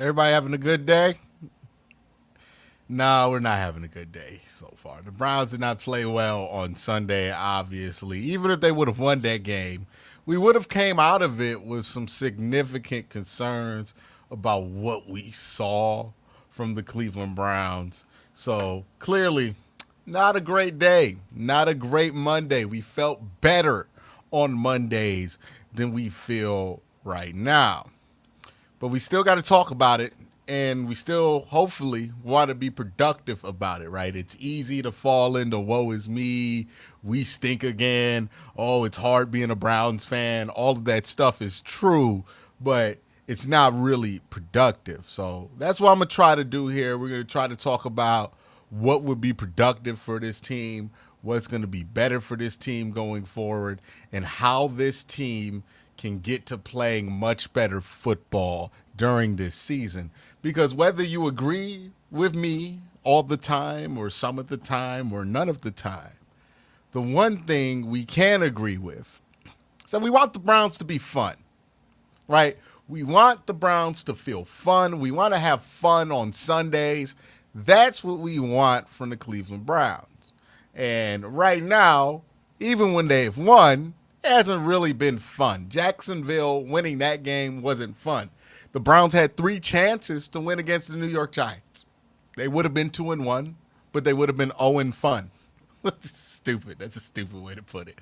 Everybody having a good day? No, we're not having a good day so far. The Browns did not play well on Sunday, obviously. Even if they would have won that game, we would have came out of it with some significant concerns about what we saw from the Cleveland Browns. So clearly, not a great day, not a great Monday. We felt better on Mondays than we feel right now. But we still got to talk about it, and we still hopefully want to be productive about it, right? It's easy to fall into woe is me, we stink again, oh, it's hard being a Browns fan. All of that stuff is true, but it's not really productive. So that's what I'm going to try to do here. We're going to try to talk about what would be productive for this team, what's going to be better for this team going forward, and how this team can get to playing much better football during this season. Because whether you agree with me all the time or some of the time or none of the time, the one thing we can agree with is that we want the Browns to be fun, right? We want the Browns to feel fun. We want to have fun on Sundays. That's what we want from the Cleveland Browns. And right now, even when they've won, it hasn't really been fun. Jacksonville winning that game wasn't fun. The Browns had 3 chances to win against the New York Giants. They would have been 2-1, but they would have been 0-fun. Stupid. That's a stupid way to put it.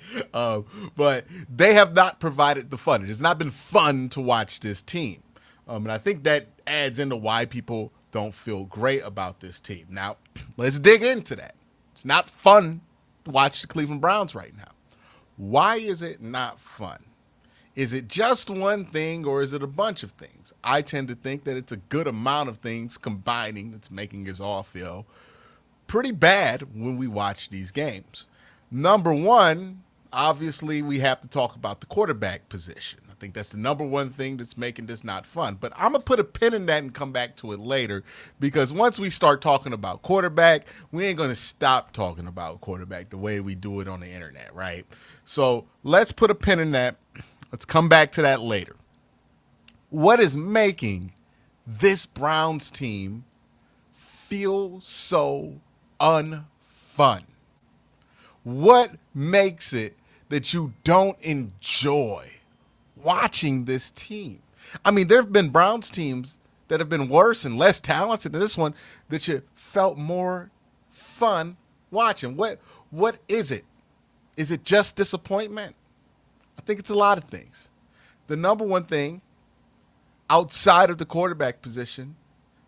But they have not provided the fun. It has not been fun to watch this team. And I think that adds into why people don't feel great about this team. Now, let's dig into that. It's not fun to watch the Cleveland Browns right now. Why is it not fun? Is it just one thing or is it a bunch of things? I tend to think that it's a good amount of things combining that's making us all feel pretty bad when we watch these games. Number one, obviously, we have to talk about the quarterback position. I think that's the number one thing that's making this not fun. But I'm going to put a pin in that and come back to it later, because once we start talking about quarterback, we ain't going to stop talking about quarterback the way we do it on the internet, right? So let's put a pin in that. Let's come back to that later. What is making this Browns team feel so unfun? What makes it that you don't enjoy watching this team? I mean, there have been Browns teams that have been worse and less talented than this one that you felt more fun watching. What is it? Is it just disappointment? I think it's a lot of things. The number one thing outside of the quarterback position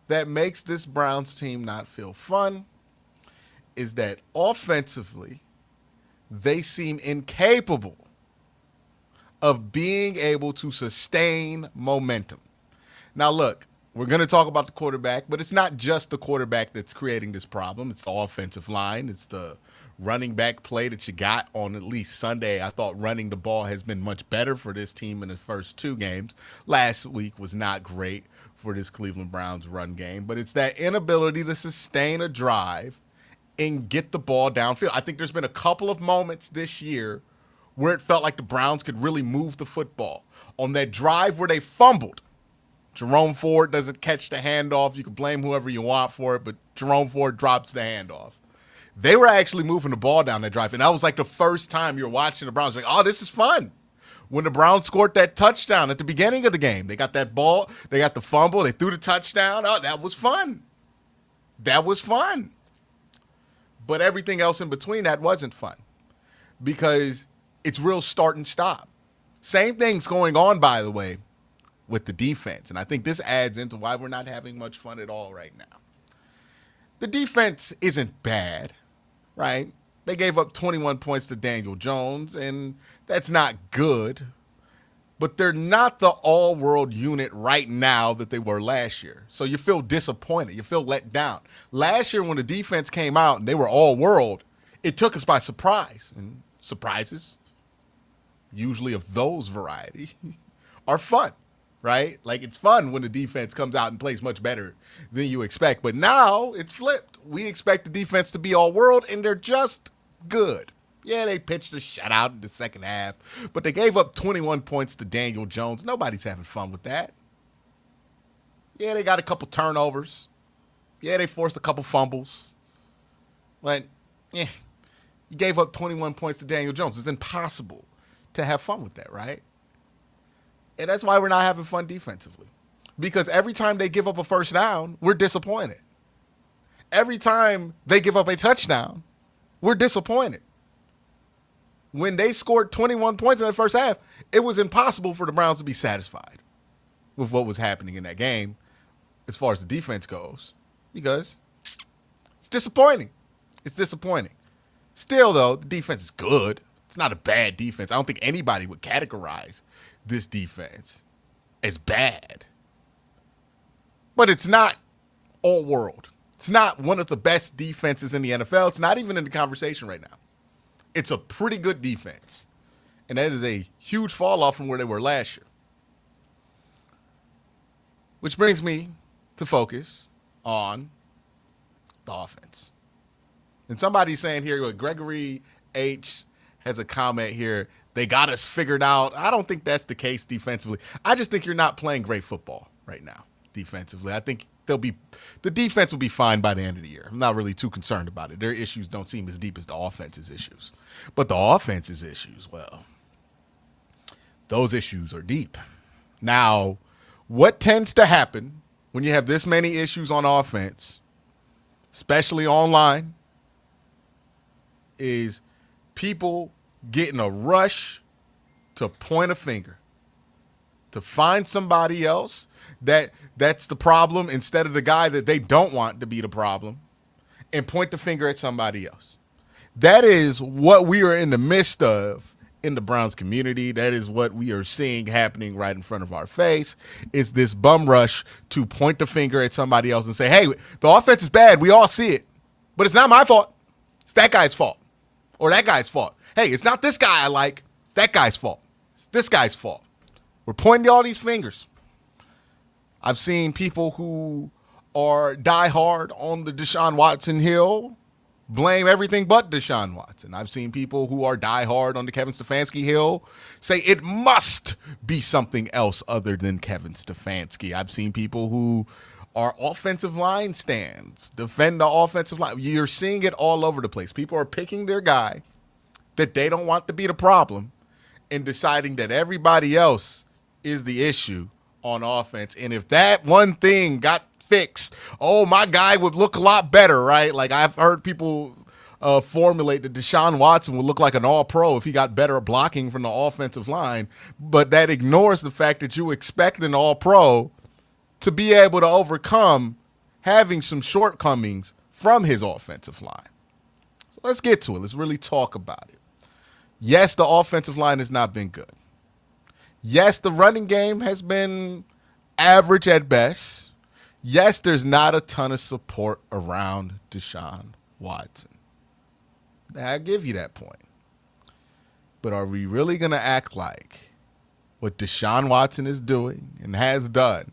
that makes this Browns team not feel fun is that offensively, they seem incapable of being able to sustain momentum. Now, look, we're going to talk about the quarterback, but it's not just the quarterback that's creating this problem. It's the offensive line. It's the running back play that you got on at least Sunday. I thought running the ball has been much better for this team in the first 2 games. Last week was not great for this Cleveland Browns run game, but it's that inability to sustain a drive and get the ball downfield. I think there's been a couple of moments this year where it felt like the Browns could really move the football. On that drive where they fumbled, Jerome Ford doesn't catch the handoff. You can blame whoever you want for it, but Jerome Ford drops the handoff. They were actually moving the ball down that drive, and that was like the first time you're watching the Browns. Like, oh, this is fun. When the Browns scored that touchdown at the beginning of the game, they got that ball, they got the fumble, they threw the touchdown. Oh, that was fun. That was fun. But everything else in between that wasn't fun because it's real start and stop. Same thing's going on, by the way, with the defense, and I think this adds into why we're not having much fun at all right now. The defense isn't bad, right? They gave up 21 points to Daniel Jones, and that's not good. But they're not the all-world unit right now that they were last year. So you feel disappointed. You feel let down. Last year when the defense came out and they were all-world, it took us by surprise. And surprises, usually of those variety, are fun, right? Like, it's fun when the defense comes out and plays much better than you expect. But now it's flipped. We expect the defense to be all-world, and they're just good. Yeah, they pitched a shutout in the second half, but they gave up 21 points to Daniel Jones. Nobody's having fun with that. Yeah, they got a couple turnovers. Yeah, they forced a couple fumbles. But, yeah, you gave up 21 points to Daniel Jones. It's impossible to have fun with that, right? And that's why we're not having fun defensively. Because every time they give up a first down, we're disappointed. Every time they give up a touchdown, we're disappointed. When they scored 21 points in the first half, it was impossible for the Browns to be satisfied with what was happening in that game as far as the defense goes, because it's disappointing. It's disappointing. Still, though, the defense is good. It's not a bad defense. I don't think anybody would categorize this defense as bad. But it's not all world. It's not one of the best defenses in the NFL. It's not even in the conversation right now. It's a pretty good defense. And that is a huge fall off from where they were last year. Which brings me to focus on the offense. And somebody's saying here, Gregory H. has a comment here, they got us figured out. I don't think that's the case defensively. I just think you're not playing great football right now defensively. I think the defense will be fine by the end of the year. I'm not really too concerned about it. Their issues don't seem as deep as the offense's issues. But the offense's issues, well, those issues are deep. Now, what tends to happen when you have this many issues on offense, especially online, is people get in a rush to point a finger, to find somebody else that's the problem instead of the guy that they don't want to be the problem, and point the finger at somebody else. That is what we are in the midst of in the Browns community. That is what we are seeing happening right in front of our face, is this bum rush to point the finger at somebody else and say, hey, the offense is bad. We all see it, but it's not my fault. It's that guy's fault or that guy's fault. Hey, it's not this guy I like. It's that guy's fault. It's this guy's fault. We're pointing all these fingers. I've seen people who are diehard on the Deshaun Watson hill blame everything but Deshaun Watson. I've seen people who are diehard on the Kevin Stefanski hill say it must be something else other than Kevin Stefanski. I've seen people who are offensive line stands, defend the offensive line. You're seeing it all over the place. People are picking their guy that they don't want to be the problem and deciding that everybody else is the issue on offense. And if that one thing got fixed, oh, my guy would look a lot better, right? Like I've heard people formulate that Deshaun Watson would look like an all-pro if he got better at blocking from the offensive line. But that ignores the fact that you expect an all-pro to be able to overcome having some shortcomings from his offensive line. So let's get to it. Let's really talk about it. Yes, the offensive line has not been good. Yes, the running game has been average at best. Yes, there's not a ton of support around Deshaun Watson. I'll give you that point. But are we really going to act like what Deshaun Watson is doing and has done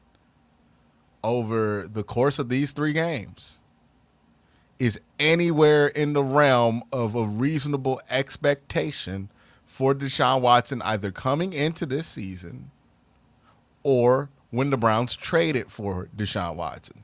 over the course of these 3 games is anywhere in the realm of a reasonable expectation for Deshaun Watson either coming into this season or when the Browns traded for Deshaun Watson?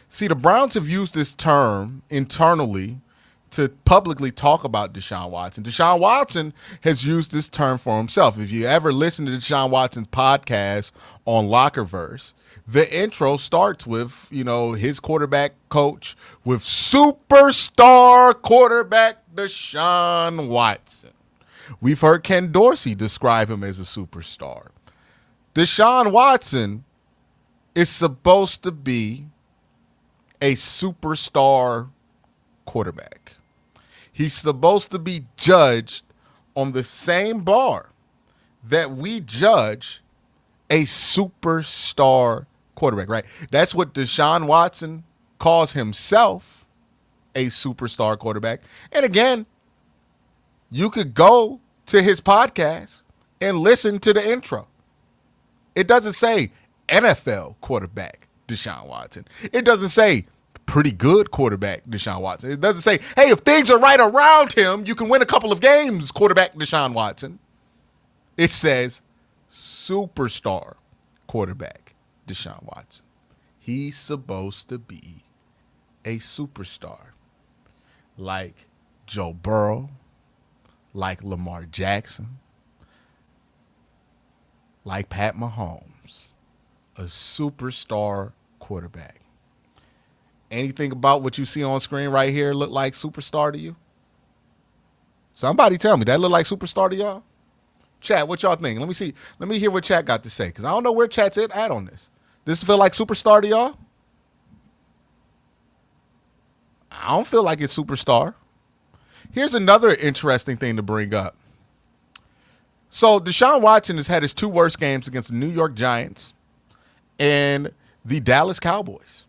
See, the Browns have used this term internally to publicly talk about Deshaun Watson. Deshaun Watson has used this term for himself. If you ever listen to Deshaun Watson's podcast on Lockerverse, the intro starts with, his quarterback coach with superstar quarterback Deshaun Watson. We've heard Ken Dorsey describe him as a superstar. Deshaun Watson is supposed to be a superstar quarterback. He's supposed to be judged on the same bar that we judge a superstar quarterback, right? That's what Deshaun Watson calls himself, a superstar quarterback. And again, you could go to his podcast and listen to the intro. It doesn't say NFL quarterback Deshaun Watson. It doesn't say pretty good quarterback Deshaun Watson. It doesn't say, hey, if things are right around him, you can win a couple of games quarterback Deshaun Watson. It says superstar quarterback Deshaun Watson. He's supposed to be a superstar like Joe Burrow, like Lamar Jackson, like Pat Mahomes, a superstar quarterback. Anything about what you see on screen right here look like superstar to you? Somebody tell me, that look like superstar to y'all? Chat, what y'all think? Let me see. Let me hear what chat got to say, because I don't know where chat's at on this. Does this feel like superstar to y'all? I don't feel like it's superstar. Here's another interesting thing to bring up. So Deshaun Watson has had his 2 worst games against the New York Giants and the Dallas Cowboys.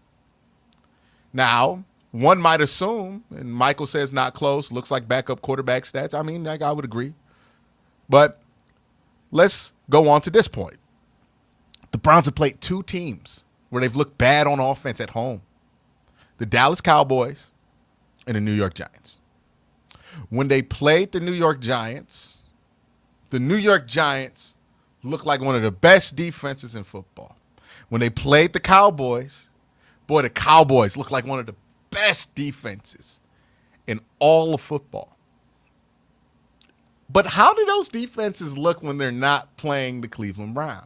Now, one might assume, and Michael says not close, looks like backup quarterback stats. I mean, I would agree. But let's go on to this point. The Browns have played 2 teams where they've looked bad on offense at home. The Dallas Cowboys and the New York Giants. When they played the New York Giants looked like one of the best defenses in football. When they played the Cowboys, boy, the Cowboys looked like one of the best defenses in all of football. But how do those defenses look when they're not playing the Cleveland Browns?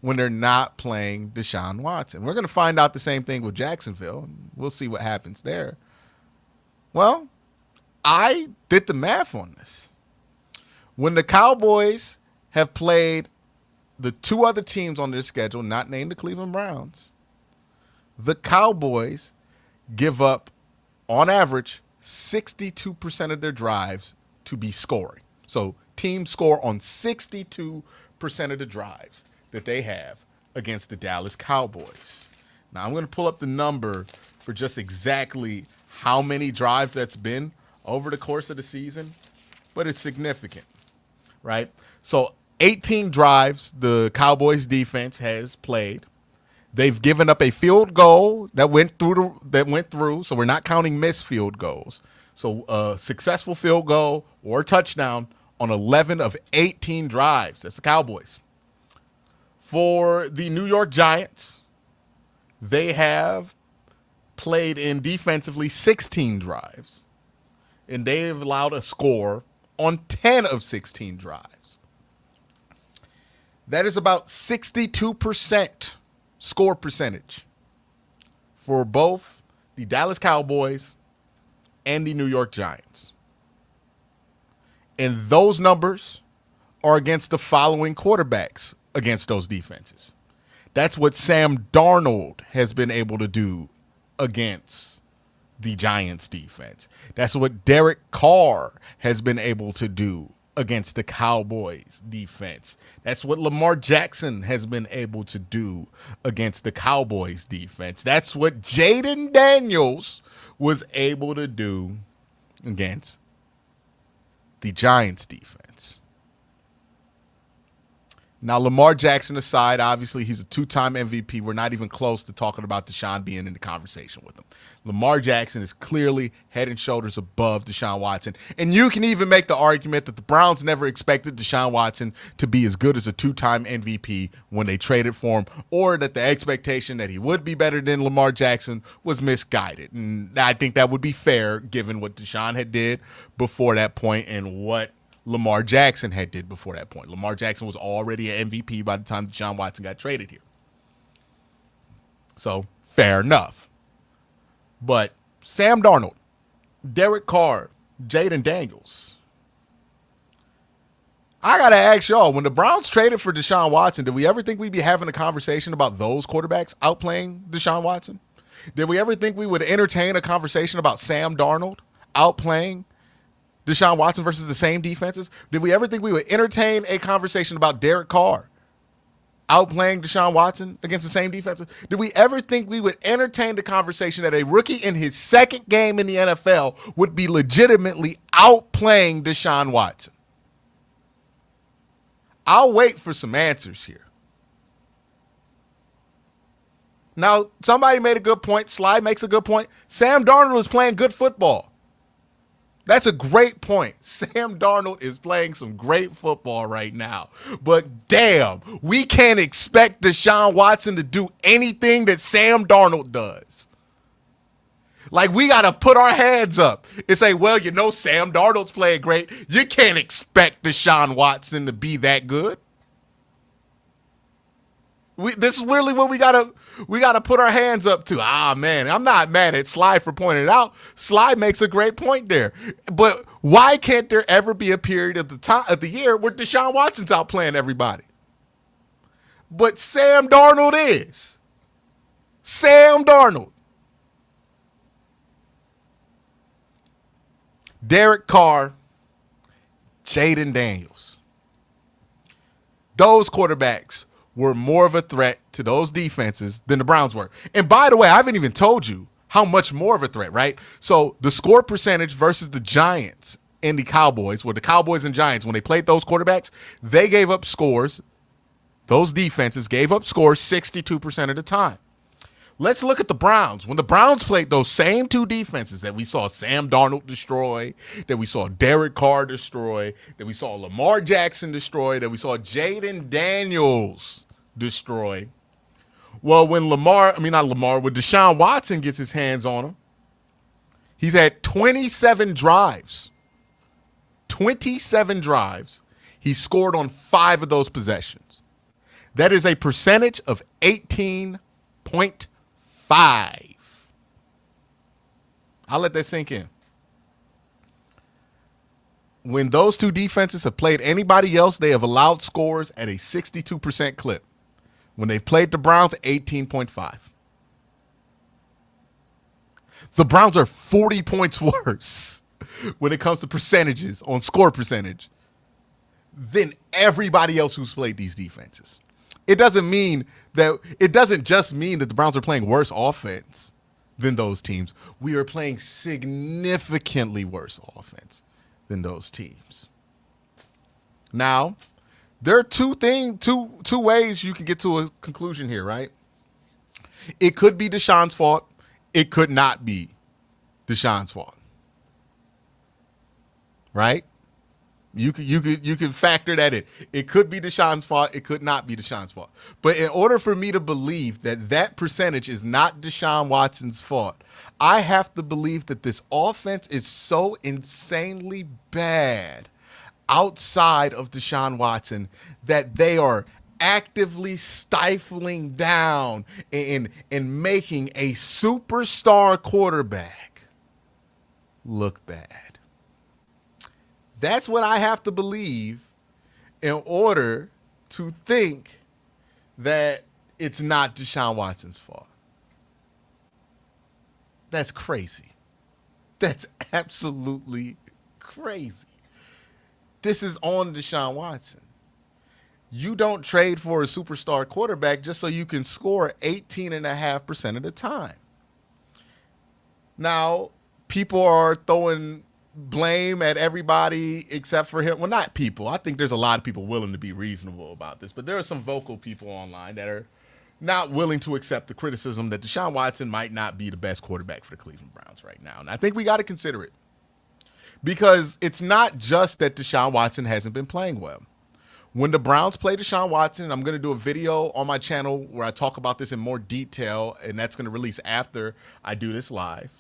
When they're not playing Deshaun Watson? We're going to find out the same thing with Jacksonville. We'll see what happens there. Well, I did the math on this. When the Cowboys have played the 2 other teams on their schedule, not named the Cleveland Browns, the Cowboys give up, on average, 62% of their drives to be scoring. So teams score on 62% of the drives that they have against the Dallas Cowboys. Now, I'm going to pull up the number for just exactly how many drives that's been over the course of the season, but it's significant, right? So 18 drives the Cowboys defense has played. They've given up a field goal that went through, so we're not counting missed field goals. So a successful field goal or touchdown on 11 of 18 drives. That's the Cowboys. For the New York Giants, they have played in defensively 16 drives, and they've allowed a score on 10 of 16 drives. That is about 62% score percentage for both the Dallas Cowboys and the New York Giants. And those numbers are against the following quarterbacks against those defenses. That's what Sam Darnold has been able to do against the Giants defense. That's what Derek Carr has been able to do against the Cowboys defense. That's what Lamar Jackson has been able to do against the Cowboys defense. That's what Jaden Daniels was able to do against the Giants defense. Now, Lamar Jackson aside, obviously he's a 2-time MVP. We're not even close to talking about Deshaun being in the conversation with him. Lamar Jackson is clearly head and shoulders above Deshaun Watson. And you can even make the argument that the Browns never expected Deshaun Watson to be as good as a 2-time MVP when they traded for him, or that the expectation that he would be better than Lamar Jackson was misguided. And I think that would be fair given what Deshaun had did before that point and what Lamar Jackson had did before that point. Lamar Jackson was already an MVP by the time Deshaun Watson got traded here. So, fair enough. But Sam Darnold, Derek Carr, Jaden Daniels. I got to ask y'all, when the Browns traded for Deshaun Watson, did we ever think we'd be having a conversation about those quarterbacks outplaying Deshaun Watson? Did we ever think we would entertain a conversation about Sam Darnold outplaying Deshaun Watson versus the same defenses? Did we ever think we would entertain a conversation about Derek Carr outplaying Deshaun Watson against the same defenses? Did we ever think we would entertain the conversation that a rookie in his 2nd game in the NFL would be legitimately outplaying Deshaun Watson? I'll wait for some answers here. Now, somebody made a good point. Sly makes a good point. Sam Darnold is playing good football. That's a great point. Sam Darnold is playing some great football right now. But damn, we can't expect Deshaun Watson to do anything that Sam Darnold does. Like, we got to put our hands up and say, well, Sam Darnold's playing great. You can't expect Deshaun Watson to be that good. This is really what we gotta put our hands up to. Man, I'm not mad at Sly for pointing it out. Sly makes a great point there. But why can't there ever be a period of the year where Deshaun Watson's out playing everybody? But Sam Darnold is. Sam Darnold. Derek Carr, Jaden Daniels. Those quarterbacks were more of a threat to those defenses than the Browns were. And by the way, I haven't even told you how much more of a threat, right? So the score percentage versus the Giants and the Cowboys, the Cowboys and Giants, when they played those quarterbacks, they gave up scores. Those defenses gave up scores 62% of the time. Let's look at the Browns. When the Browns played those same two defenses that we saw Sam Darnold destroy, that we saw Derek Carr destroy, that we saw Lamar Jackson destroy, that we saw Jaden Daniels destroy. Well, when when Deshaun Watson gets his hands on him, he's had 27 drives. 27 drives. He scored on 5 of those possessions. That is a percentage of 18.5. I'll let that sink in. When those two defenses have played anybody else, they have allowed scores at a 62% clip. When they've played the Browns, 18.5. The Browns are 40 points worse when it comes to percentages on score percentage than everybody else who's played these defenses. It doesn't just mean that the Browns are playing worse offense than those teams. We are playing significantly worse offense than those teams. Now, there are two ways you can get to a conclusion here, right? It could be Deshaun's fault. It could not be Deshaun's fault. Right? You could factor that in. It could be Deshaun's fault. It could not be Deshaun's fault. But in order for me to believe that percentage is not Deshaun Watson's fault, I have to believe that this offense is so insanely bad outside of Deshaun Watson that they are actively stifling down and making a superstar quarterback look bad. That's what I have to believe in order to think that it's not Deshaun Watson's fault. That's crazy. That's absolutely crazy. This is on Deshaun Watson. You don't trade for a superstar quarterback just so you can score 18.5% of the time. Now, people are throwing blame at everybody except for him. Well, not people. I think there's a lot of people willing to be reasonable about this, but there are some vocal people online that are not willing to accept the criticism that Deshaun Watson might not be the best quarterback for the Cleveland Browns right now. And I think we got to consider it because it's not just that Deshaun Watson hasn't been playing well. When the Browns play Deshaun Watson, and I'm going to do a video on my channel where I talk about this in more detail, and that's going to release after I do this live.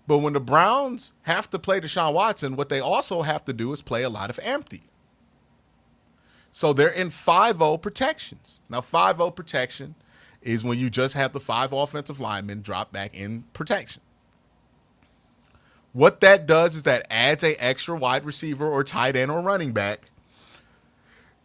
But when the Browns have to play Deshaun Watson, what they also have to do is play a lot of empty. So they're in 5-0 protections. Now, 5-0 protection is when you just have the 5 offensive linemen drop back in protection. What that does is that adds an extra wide receiver or tight end or running back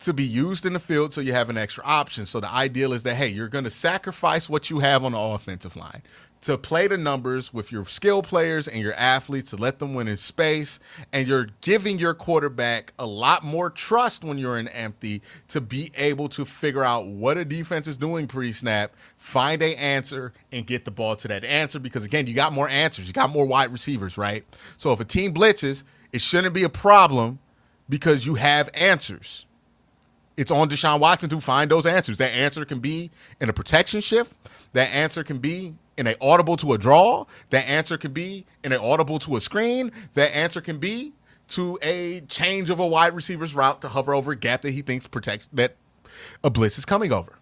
to be used in the field so you have an extra option. So the ideal is that, hey, you're going to sacrifice what you have on the offensive line to play the numbers with your skill players and your athletes to let them win in space, and you're giving your quarterback a lot more trust when you're in empty to be able to figure out what a defense is doing pre-snap, find an answer, and get the ball to that answer because, again, you got more answers. You got more wide receivers, right? So if a team blitzes, it shouldn't be a problem because you have answers. It's on Deshaun Watson to find those answers. That answer can be in a protection shift. That answer can be in an audible to a draw. That answer can be in an audible to a screen. That answer can be to a change of a wide receiver's route to hover over a gap that he thinks protects that a blitz is coming over.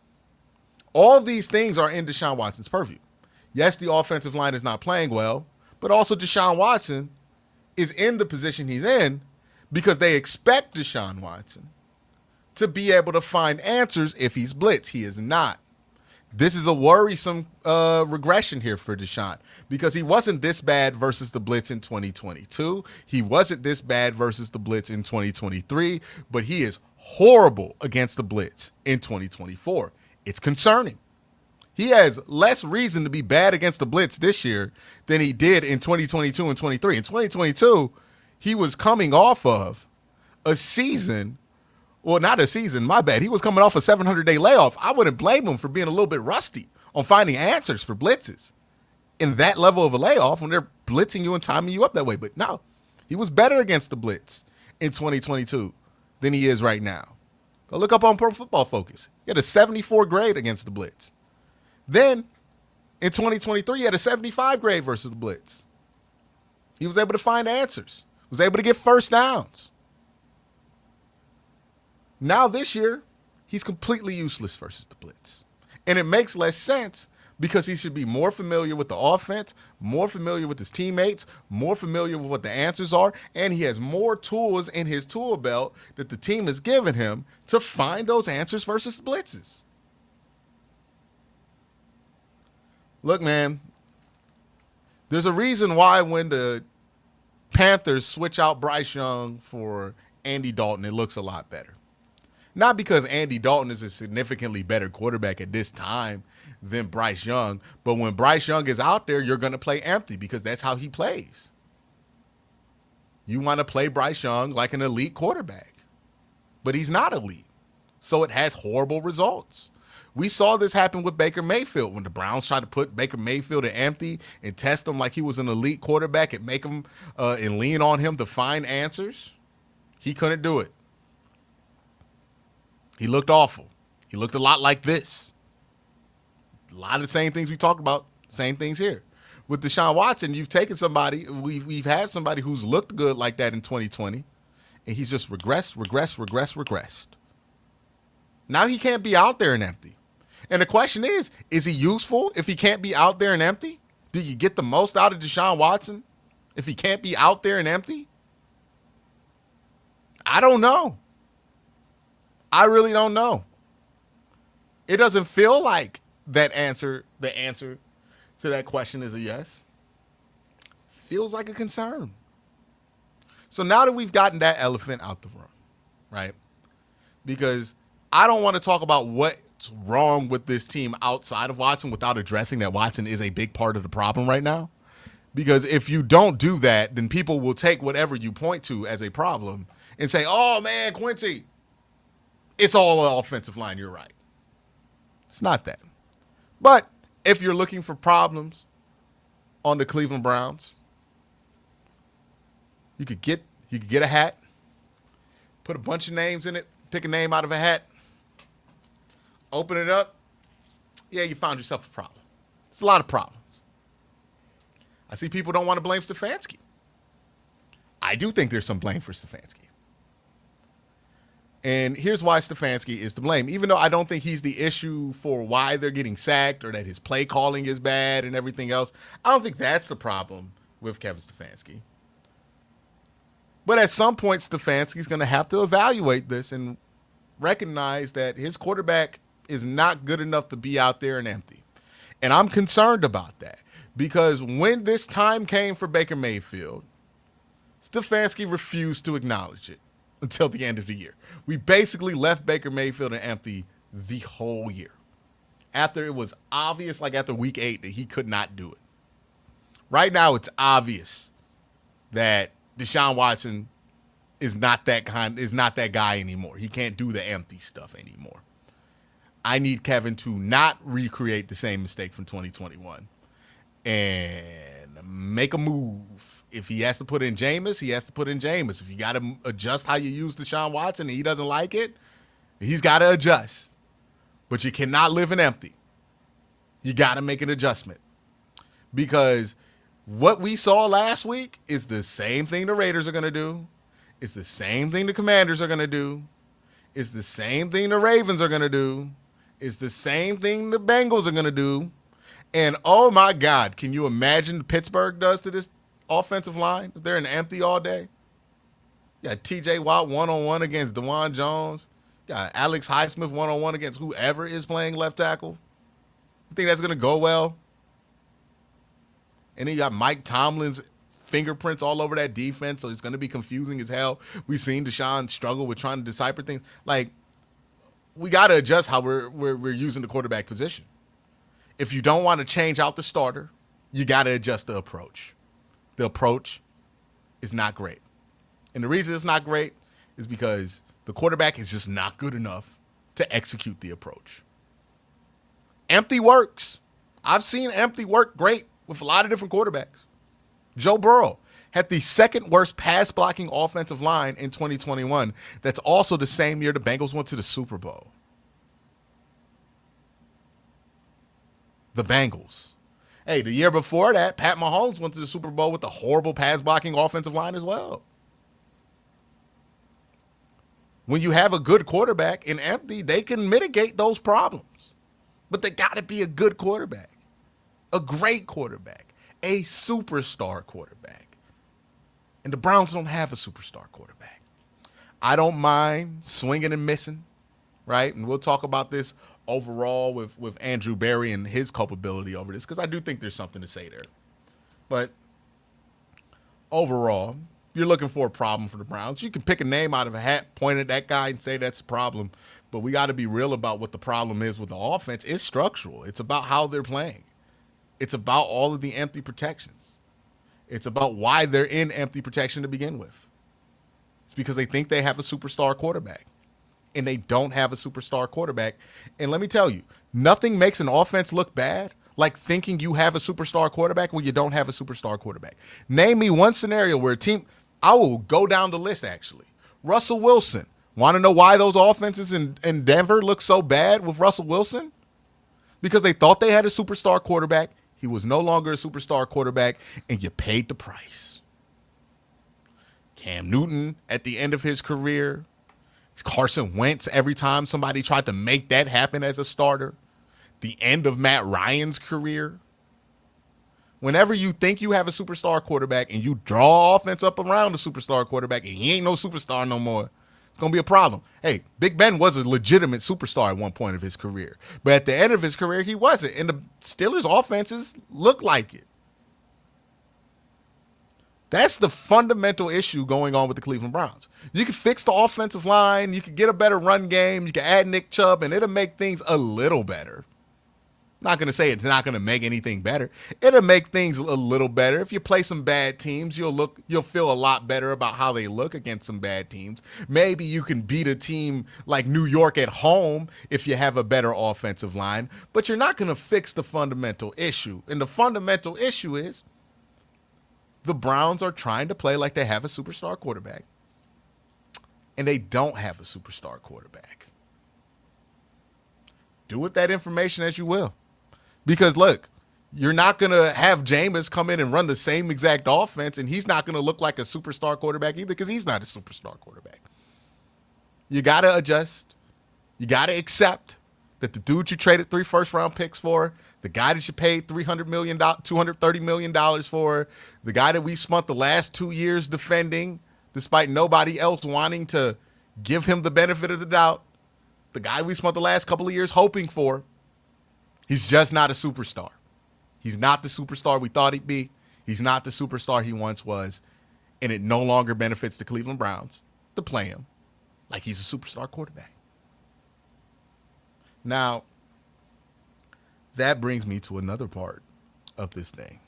All these things are in Deshaun Watson's purview. Yes, the offensive line is not playing well, but also Deshaun Watson is in the position he's in because they expect Deshaun Watson to be able to find answers if he's blitzed. He is not. This is a worrisome regression here for Deshaun because he wasn't this bad versus the blitz in 2022. He wasn't this bad versus the blitz in 2023, but he is horrible against the blitz in 2024. It's concerning. He has less reason to be bad against the blitz this year than he did in 2022 and 23. In 2022, he was coming off of a season. Well, not a season, my bad. He was coming off a 700-day layoff. I wouldn't blame him for being a little bit rusty on finding answers for blitzes in that level of a layoff when they're blitzing you and timing you up that way. But no, he was better against the blitz in 2022 than he is right now. Go look up on Pro Football Focus. He had a 74 grade against the blitz. Then, in 2023, he had a 75 grade versus the blitz. He was able to find answers. Was able to get first downs. Now this year, he's completely useless versus the blitz. And it makes less sense because he should be more familiar with the offense, more familiar with his teammates, more familiar with what the answers are, and he has more tools in his tool belt that the team has given him to find those answers versus blitzes. Look, man, there's a reason why when the Panthers switch out Bryce Young for Andy Dalton, it looks a lot better. Not because Andy Dalton is a significantly better quarterback at this time than Bryce Young, but when Bryce Young is out there, you're going to play empty because that's how he plays. You want to play Bryce Young like an elite quarterback, but he's not elite, so it has horrible results. We saw this happen with Baker Mayfield when the Browns tried to put Baker Mayfield at empty and test him like he was an elite quarterback and make him and lean on him to find answers. He couldn't do it. He looked awful. He looked a lot like this. A lot of the same things we talked about, same things here. With Deshaun Watson, you've taken somebody, we've had somebody who's looked good like that in 2020, and he's just regressed. Now he can't be out there and empty. And the question is he useful if he can't be out there and empty? Do you get the most out of Deshaun Watson if he can't be out there and empty? I don't know. I really don't know. It doesn't feel like the answer to that question is a yes. Feels like a concern. So now that we've gotten that elephant out the room, right? Because I don't want to talk about what's wrong with this team outside of Watson without addressing that Watson is a big part of the problem right now. Because if you don't do that, then people will take whatever you point to as a problem and say, oh, man, Quincy, it's all the offensive line. You're right. It's not that. But if you're looking for problems on the Cleveland Browns, you could get a hat, put a bunch of names in it, pick a name out of a hat, open it up. Yeah, you found yourself a problem. It's a lot of problems. I see people don't want to blame Stefanski. I do think there's some blame for Stefanski. And here's why Stefanski is to blame. Even though I don't think he's the issue for why they're getting sacked or that his play calling is bad and everything else, I don't think that's the problem with Kevin Stefanski. But at some point, Stefanski's going to have to evaluate this and recognize that his quarterback is not good enough to be out there and empty. And I'm concerned about that because when this time came for Baker Mayfield, Stefanski refused to acknowledge it until the end of the year. We basically left Baker Mayfield and empty the whole year. After it was obvious, like after week 8, that he could not do it. Right now, it's obvious that Deshaun Watson is not that guy anymore. He can't do the empty stuff anymore. I need Kevin to not recreate the same mistake from 2021 and make a move. If he has to put in Jameis, he has to put in Jameis. If you got to adjust how you use Deshaun Watson and he doesn't like it, he's got to adjust. But you cannot live in empty. You got to make an adjustment. because what we saw last week is the same thing the Raiders are going to do. It's the same thing the Commanders are going to do. It's the same thing the Ravens are going to do. It's the same thing the Bengals are going to do. And, oh, my God, can you imagine Pittsburgh does to this offensive line if they're in empty all day? You got T.J. Watt one-on-one against DeJuan Jones. You got Alex Highsmith one-on-one against whoever is playing left tackle. You think that's going to go well? And then you got Mike Tomlin's fingerprints all over that defense, so it's going to be confusing as hell. We've seen Deshaun struggle with trying to decipher things. Like, we got to adjust how we're using the quarterback position. If you don't want to change out the starter, you got to adjust the approach. The approach is not great. And the reason it's not great is because the quarterback is just not good enough to execute the approach. Empty works. I've seen empty work great with a lot of different quarterbacks. Joe Burrow had the second worst pass blocking offensive line in 2021. That's also the same year the Bengals went to the Super Bowl. The Bengals. Hey, the year before that, Pat Mahomes went to the Super Bowl with a horrible pass blocking offensive line as well. When you have a good quarterback in empty, they can mitigate those problems. But they got to be a good quarterback, a great quarterback, a superstar quarterback. And the Browns don't have a superstar quarterback. I don't mind swinging and missing, right? And we'll talk about this overall with Andrew Berry and his culpability over this, because I do think there's something to say there. But overall, if you're looking for a problem for the Browns, you can pick a name out of a hat, point at that guy, and say that's a problem. But we got to be real about what the problem is with the offense. It's structural. It's about how they're playing. It's about all of the empty protections. It's about why they're in empty protection to begin with. It's because they think they have a superstar quarterback, and they don't have a superstar quarterback. And let me tell you, nothing makes an offense look bad like thinking you have a superstar quarterback when you don't have a superstar quarterback. Name me one scenario where a team, I will go down the list actually. Russell Wilson. Want to know why those offenses in Denver look so bad with Russell Wilson? Because they thought they had a superstar quarterback. He was no longer a superstar quarterback, and you paid the price. Cam Newton at the end of his career. Carson Wentz every time somebody tried to make that happen as a starter. The end of Matt Ryan's career. Whenever you think you have a superstar quarterback and you draw offense up around the superstar quarterback and he ain't no superstar no more, it's going to be a problem. Hey, Big Ben was a legitimate superstar at one point of his career. But at the end of his career, he wasn't. And the Steelers' offenses look like it. That's the fundamental issue going on with the Cleveland Browns. You can fix the offensive line. You can get a better run game. You can add Nick Chubb, and it'll make things a little better. Not going to say it's not going to make anything better. It'll make things a little better. If you play some bad teams, you'll feel a lot better about how they look against some bad teams. Maybe you can beat a team like New York at home if you have a better offensive line, but you're not going to fix the fundamental issue. And the fundamental issue is the Browns are trying to play like they have a superstar quarterback, and they don't have a superstar quarterback. Do with that information as you will. Because, look, you're not going to have Jameis come in and run the same exact offense, and he's not going to look like a superstar quarterback either because he's not a superstar quarterback. You got to adjust. You got to accept that the dude you traded 3 first-round picks for, the guy that you paid $300 million, $230 million for, the guy that we spent the last 2 years defending despite nobody else wanting to give him the benefit of the doubt, the guy we spent the last couple of years hoping for, he's just not a superstar. He's not the superstar we thought he'd be. He's not the superstar he once was. And it no longer benefits the Cleveland Browns to play him like he's a superstar quarterback. Now, that brings me to another part of this thing,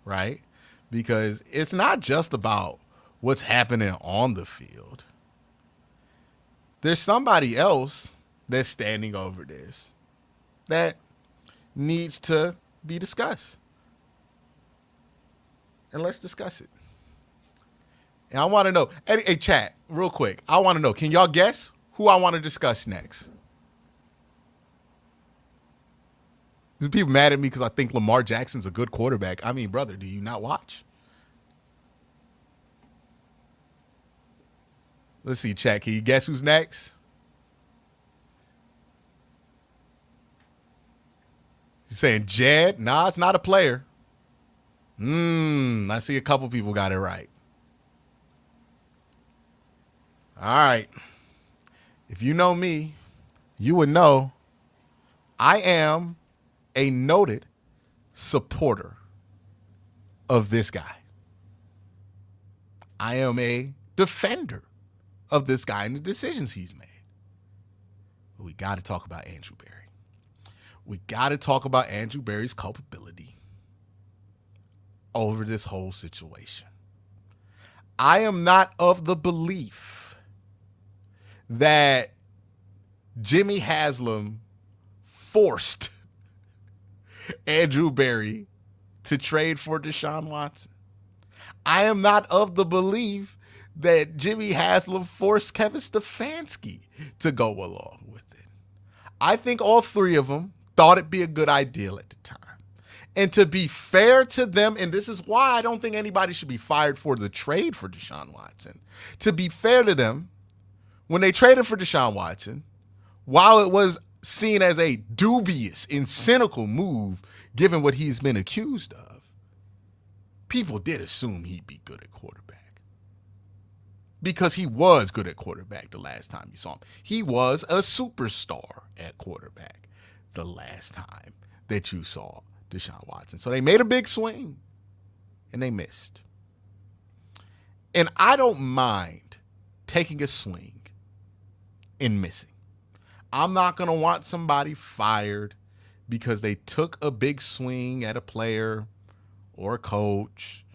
right? Because it's not just about what's happening on the field. There's somebody else that's standing over this that needs to be discussed. And let's discuss it. And I want to know, hey, chat, real quick. I want to know, can y'all guess who I want to discuss next? There's people mad at me because I think Lamar Jackson's a good quarterback. I mean, brother, do you not watch? Let's see, chat. Can you guess who's next? You saying Jed? Nah, it's not a player. I see a couple people got it right. All right. If you know me, you would know I am a noted supporter of this guy. I am a defender of this guy and the decisions he's made. But we got to talk about Andrew Berry. We got to talk about Andrew Berry's culpability over this whole situation. I am not of the belief that Jimmy Haslam forced Andrew Berry to trade for Deshaun Watson. I am not of the belief that Jimmy Haslam forced Kevin Stefanski to go along with it. I think all three of them thought it'd be a good idea at the time. And to be fair to them, and this is why I don't think anybody should be fired for the trade for Deshaun Watson. To be fair to them, when they traded for Deshaun Watson, while it was seen as a dubious and cynical move, given what he's been accused of, people did assume he'd be good at quarterback. Because he was good at quarterback the last time you saw him. He was a superstar at quarterback the last time that you saw Deshaun Watson. So they made a big swing, and they missed. And I don't mind taking a swing and missing. I'm not going to want somebody fired because they took a big swing at a player or a coach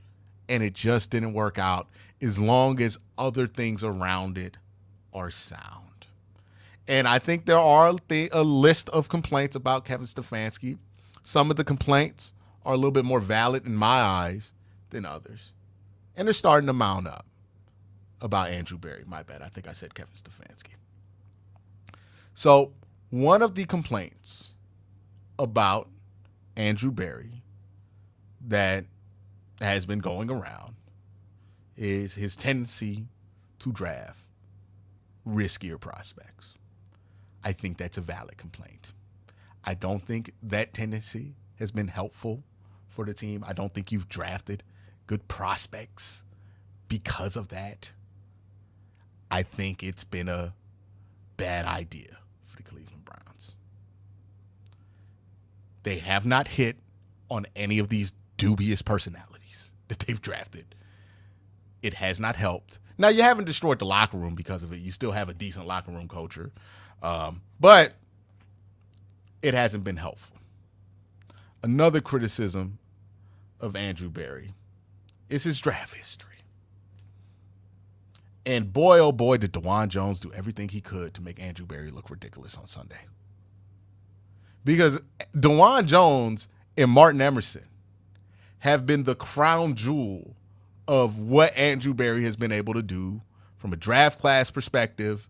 and it just didn't work out, as long as other things around it are sound. And I think there are a list of complaints about Kevin Stefanski. Some of the complaints are a little bit more valid in my eyes than others. And they're starting to mount up about Andrew Berry. My bad. I think I said Kevin Stefanski. So one of the complaints about Andrew Berry that has been going around is his tendency to draft riskier prospects. I think that's a valid complaint. I don't think that tendency has been helpful for the team. I don't think you've drafted good prospects because of that. I think it's been a bad idea for the Cleveland Browns. They have not hit on any of these dubious personalities that they've drafted. It has not helped. Now, you haven't destroyed the locker room because of it. You still have a decent locker room culture. But it hasn't been helpful. Another criticism of Andrew Berry is his draft history. And boy, oh boy, did DeJuan Jones do everything he could to make Andrew Berry look ridiculous on Sunday. Because DeJuan Jones and Martin Emerson have been the crown jewel of what Andrew Berry has been able to do from a draft class perspective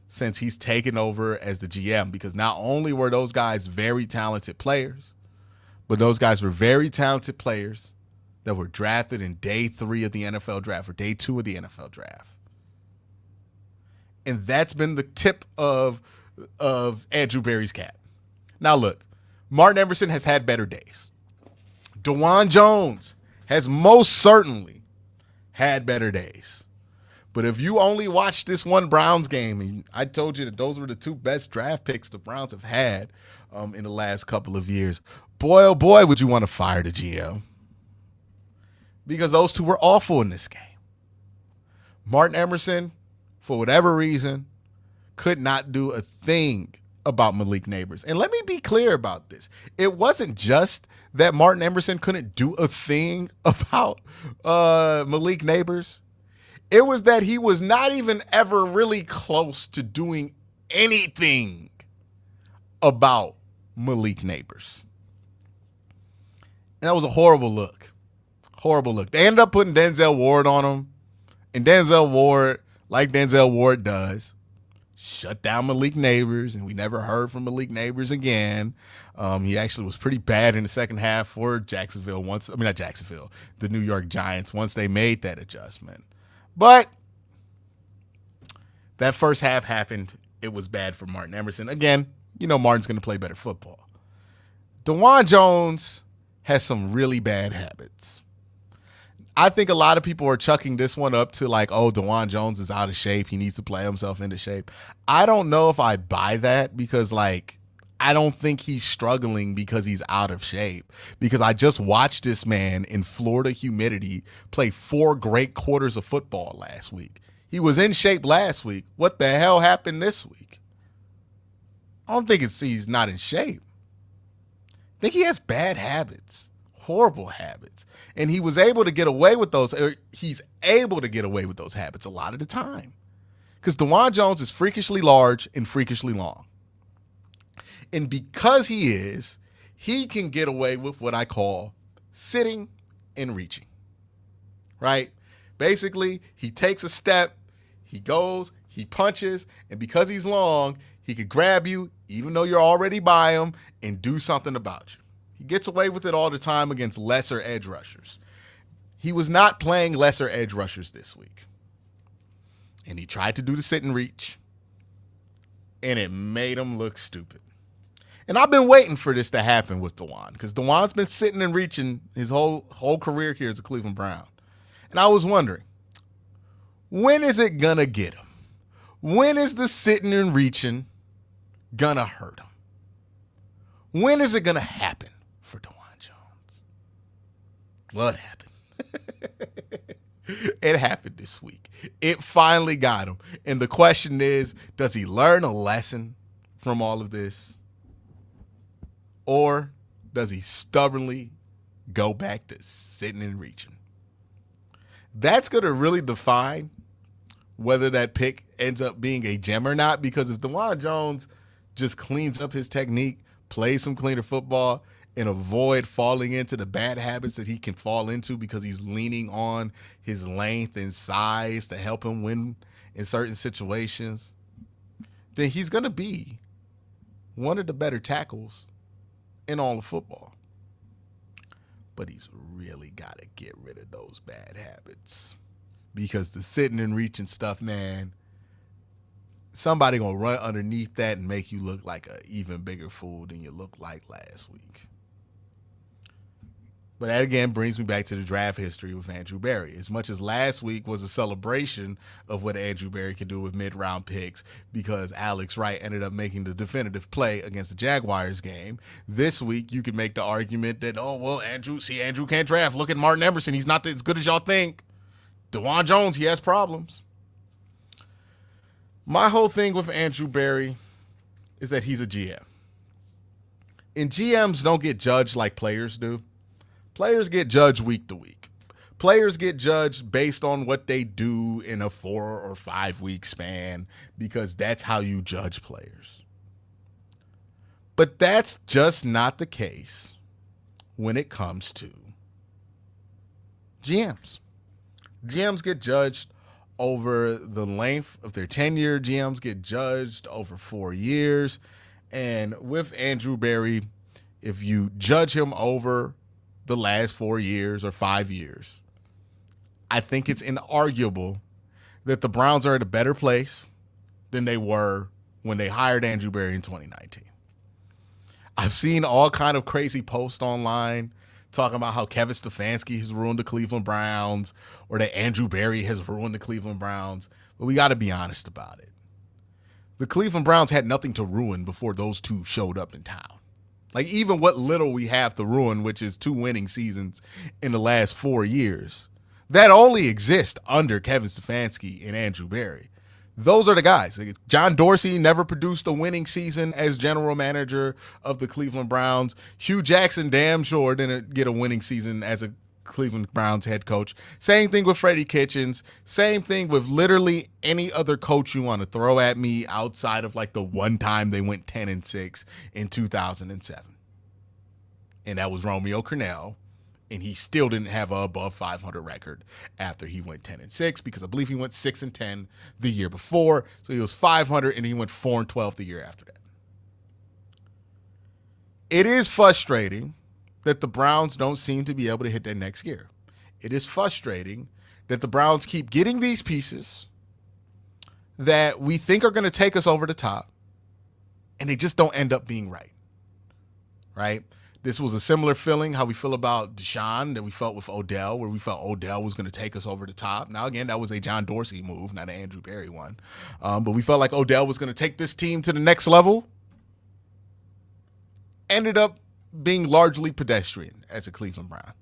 since he's taken over as the GM, because not only were those guys very talented players, but those guys were very talented players that were drafted in day 3 of the NFL draft or day 2 of the NFL draft. And that's been the tip of Andrew Berry's cap. Now look, Martin Emerson has had better days. DeJuan Jones has most certainly had better days. But if you only watched this one Browns game, and I told you that those were the 2 best draft picks the Browns have had in the last couple of years, boy, oh boy, would you want to fire the GM. Because those 2 were awful in this game. Martin Emerson, for whatever reason, could not do a thing about Malik Neighbors. And let me be clear about this. It wasn't just that Martin Emerson couldn't do a thing about Malik Neighbors. It was that he was not even ever really close to doing anything about Malik Neighbors. And that was a horrible look. Horrible look. They ended up putting Denzel Ward on him. And Denzel Ward, like Denzel Ward does, shut down Malik Neighbors, and we never heard from Malik Neighbors again. He actually was pretty bad in the second half for the New York Giants, once they made that adjustment. But that first half happened. It was bad for Martin Emerson. Again, Martin's going to play better football. DeJuan Jones has some really bad habits. I think a lot of people are chucking this one up to like, oh, DeJuan Jones is out of shape. He needs to play himself into shape. I don't know if I buy that, because I don't think he's struggling because he's out of shape. Because I just watched this man in Florida humidity play 4 great quarters of football last week. He was in shape last week. What the hell happened this week? I don't think he's not in shape. I think he has bad habits, horrible habits. And he was able to get away with those, or he's able to get away with those habits a lot of the time. Because DeJuan Jones is freakishly large and freakishly long. And because he can get away with what I call sitting and reaching, right? Basically, he takes a step, he goes, he punches, and because he's long, he could grab you, even though you're already by him, and do something about you. He gets away with it all the time against lesser edge rushers. He was not playing lesser edge rushers this week. And he tried to do the sit and reach, and it made him look stupid. And I've been waiting for this to happen with DeJuan, because DeJuan's been sitting and reaching his whole career here as a Cleveland Brown. And I was wondering, when is it going to get him? When is the sitting and reaching going to hurt him? When is it going to happen for DeJuan Jones? Well, it happened. It happened this week. It finally got him. And the question is, does he learn a lesson from all of this? Or does he stubbornly go back to sitting and reaching? That's going to really define whether that pick ends up being a gem or not, because if DeJuan Jones just cleans up his technique, plays some cleaner football, and avoid falling into the bad habits that he can fall into because he's leaning on his length and size to help him win in certain situations, then he's going to be one of the better tackles in all of football. But he's really got to get rid of those bad habits, because the sitting and reaching stuff, man, somebody going to run underneath that and make you look like an even bigger fool than you looked like last week. But that, again, brings me back to the draft history with Andrew Berry. As much as last week was a celebration of what Andrew Berry can do with mid-round picks, because Alex Wright ended up making the definitive play against the Jaguars game, this week you could make the argument that, oh, well, Andrew can't draft. Look at Martin Emerson. He's not as good as y'all think. DeJuan Jones, he has problems. My whole thing with Andrew Berry is that he's a GM. And GMs don't get judged like players do. Players get judged week to week. Players get judged based on what they do in a 4 or 5 week span, because that's how you judge players. But that's just not the case when it comes to GMs. GMs get judged over the length of their tenure. GMs get judged over 4 years. And with Andrew Berry, if you judge him over the last 4 years or 5 years, I think it's inarguable that the Browns are at a better place than they were when they hired Andrew Berry in 2019. I've seen all kind of crazy posts online talking about how Kevin Stefanski has ruined the Cleveland Browns, or that Andrew Berry has ruined the Cleveland Browns. But we got to be honest about it. The Cleveland Browns had nothing to ruin before those two showed up in town. Like, even what little we have to ruin, which is 2 winning seasons in the last 4 years, that only exists under Kevin Stefanski and Andrew Berry. Those are the guys. Like, John Dorsey never produced a winning season as general manager of the Cleveland Browns. Hugh Jackson damn sure didn't get a winning season as a Cleveland Browns head coach. Same thing with Freddie Kitchens. Same thing with literally any other coach you want to throw at me outside of like the one time they went 10-6 in 2007. And that was Romeo Crennel and he still didn't have a above 500 record after he went 10-6, because I believe he went 6-10 the year before. So he was 500 and he went 4-12 the year after that. It is frustrating that the Browns don't seem to be able to hit their next gear. It is frustrating that the Browns keep getting these pieces that we think are going to take us over the top, and they just don't end up being right? This was a similar feeling how we feel about Deshaun that we felt with Odell, where we felt Odell was going to take us over the top. Now, again, that was a John Dorsey move, not an Andrew Berry one. But we felt like Odell was going to take this team to the next level. Ended up being largely pedestrian as a Cleveland Brown.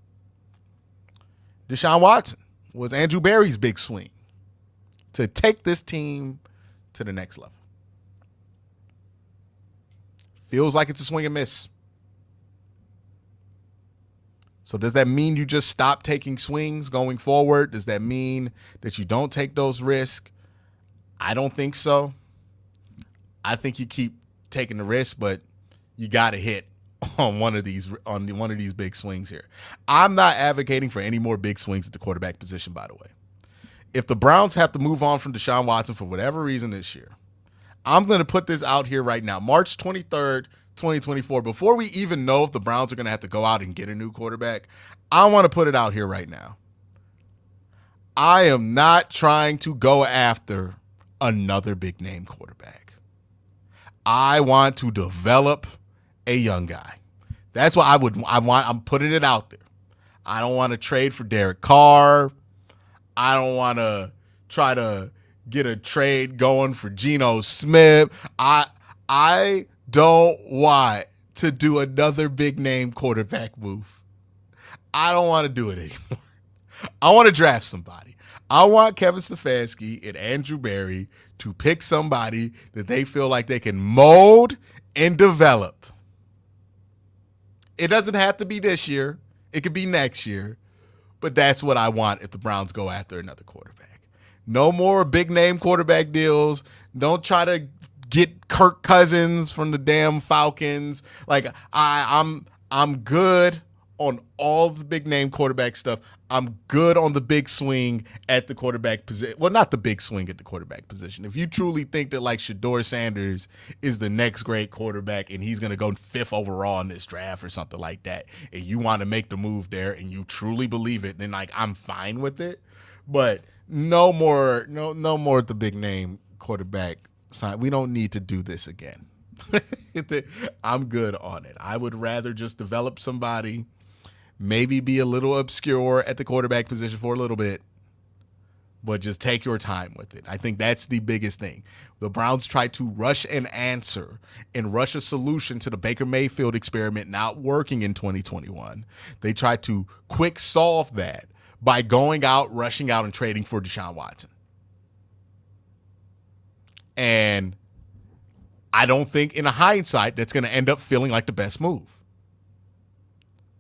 Deshaun Watson was Andrew Berry's big swing to take this team to the next level. Feels like it's a swing and miss. So does that mean you just stop taking swings going forward? Does that mean that you don't take those risks? I don't think so. I think you keep taking the risk, but you got to hit on one of these big swings here. I'm not advocating for any more big swings at the quarterback position, by the way. If the Browns have to move on from Deshaun Watson for whatever reason this year, I'm going to put this out here right now. March 23rd, 2024, before we even know if the Browns are going to have to go out and get a new quarterback, I want to put it out here right now. I am not trying to go after another big name quarterback. I want to develop a young guy. That's what I'm putting it out there. I don't want to trade for Derek Carr. I don't want to try to get a trade going for Geno Smith. I don't want to do another big name quarterback move. I don't want to do it anymore. I want to draft somebody. I want Kevin Stefanski and Andrew Berry to pick somebody that they feel like they can mold and develop. It doesn't have to be this year. It could be next year. But that's what I want if the Browns go after another quarterback. No more big name quarterback deals. Don't try to get Kirk Cousins from the damn Falcons. Like I'm good on all the big name quarterback stuff. I'm good on the big swing at the quarterback position. Well, not the big swing at the quarterback position. If you truly think that like Shedeur Sanders is the next great quarterback and he's going to go 5th overall in this draft or something like that, and you want to make the move there and you truly believe it, then like I'm fine with it. But no more at the big name quarterback sign. We don't need to do this again. I'm good on it. I would rather just develop somebody, maybe be a little obscure at the quarterback position for a little bit, but just take your time with it. I think that's the biggest thing. The Browns tried to rush an answer and rush a solution to the Baker Mayfield experiment not working in 2021. They tried to quick solve that by going out, rushing out, and trading for Deshaun Watson. And I don't think in hindsight that's going to end up feeling like the best move.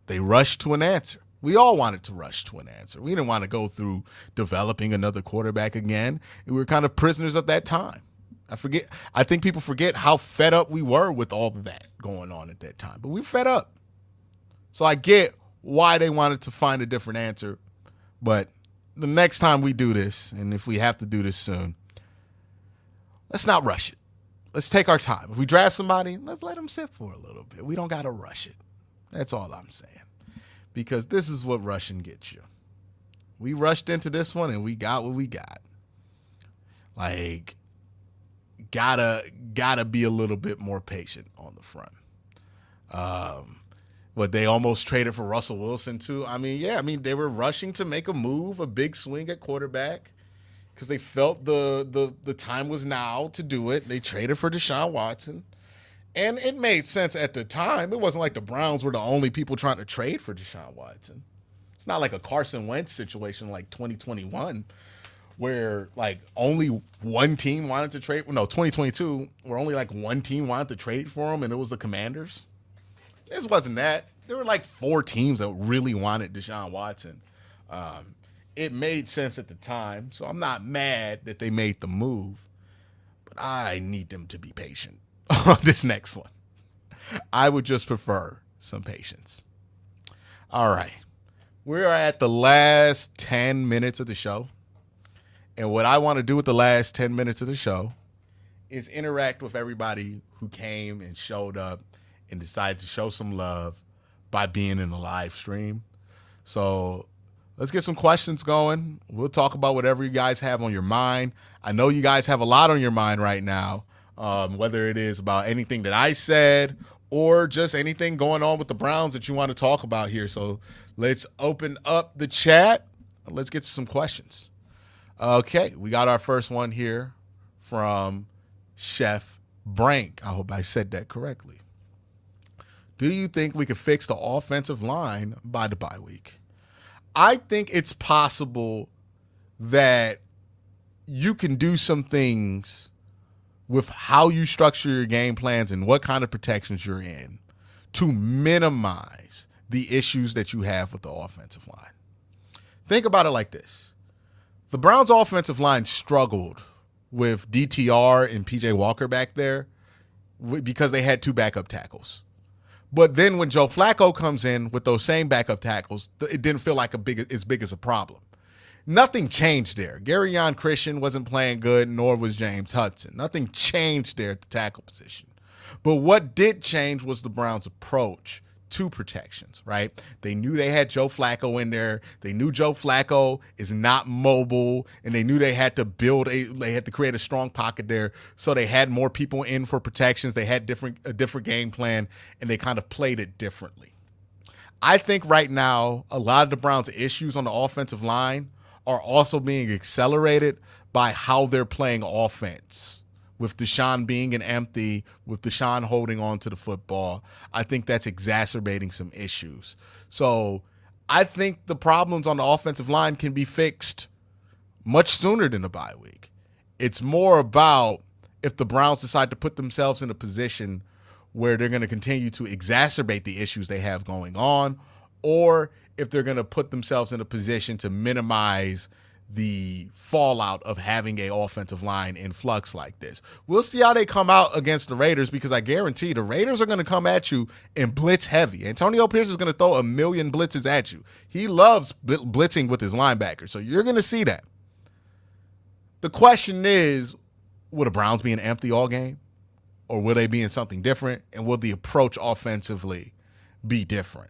They rushed to an answer. We all wanted to rush to an answer. We didn't want to go through developing another quarterback again. We were kind of prisoners of that time. I think people forget how fed up we were with all of that going on at that time. But we were fed up. So I get why they wanted to find a different answer. But the next time we do this, and if we have to do this soon, let's not rush it. Let's take our time. If we draft somebody, let's let them sit for a little bit. We don't got to rush it. That's all I'm saying. Because this is what rushing gets you. We rushed into this one and we got what we got. Like, gotta be a little bit more patient on the front. But they almost traded for Russell Wilson too. They were rushing to make a move, a big swing at quarterback, because they felt the time was now to do it. They traded for Deshaun Watson. And it made sense at the time. It wasn't like the Browns were the only people trying to trade for Deshaun Watson. It's not like a Carson Wentz situation like 2021 where like only one team wanted to trade. No, 2022 where only like one team wanted to trade for him, and it was the Commanders. This wasn't that. There were like 4 teams that really wanted Deshaun Watson. It made sense at the time, so I'm not mad that they made the move, but I need them to be patient on this next one. I would just prefer some patience. All right. We are at the last 10 minutes of the show. And what I want to do with the last 10 minutes of the show is interact with everybody who came and showed up and decided to show some love by being in the live stream. So let's get some questions going. We'll talk about whatever you guys have on your mind. I know you guys have a lot on your mind right now, whether it is about anything that I said or just anything going on with the Browns that you want to talk about here. So let's open up the chat. Let's get to some questions. Okay, we got our first one here from Chef Brank. I hope I said that correctly. Do you think we could fix the offensive line by the bye week? I think it's possible that you can do some things with how you structure your game plans and what kind of protections you're in to minimize the issues that you have with the offensive line. Think about it like this. The Browns' offensive line struggled with DTR and PJ Walker back there because they had two backup tackles. But then when Joe Flacco comes in with those same backup tackles, it didn't feel like as big as a problem. Nothing changed there. Garyon Christian wasn't playing good, nor was James Hudson. Nothing changed there at the tackle position. But what did change was the Browns' approach to protections, right? They knew they had Joe Flacco in there. They knew Joe Flacco is not mobile, and they knew they had to create a strong pocket there. So they had more people in for protections. They had a different game plan, and they kind of played it differently. I think right now, a lot of the Browns' issues on the offensive line are also being accelerated by how they're playing offense. With Deshaun being an empty, with Deshaun holding on to the football, I think that's exacerbating some issues. So I think the problems on the offensive line can be fixed much sooner than the bye week. It's more about if the Browns decide to put themselves in a position where they're going to continue to exacerbate the issues they have going on, or if they're going to put themselves in a position to minimize the fallout of having an offensive line in flux like this. We'll see how they come out against the Raiders, because I guarantee the Raiders are going to come at you and blitz heavy. Antonio Pierce is going to throw 1,000,000 blitzes at you. He loves blitzing with his linebackers, so you're going to see that. The question is, will the Browns be an empty all game, or will they be in something different, and will the approach offensively be different?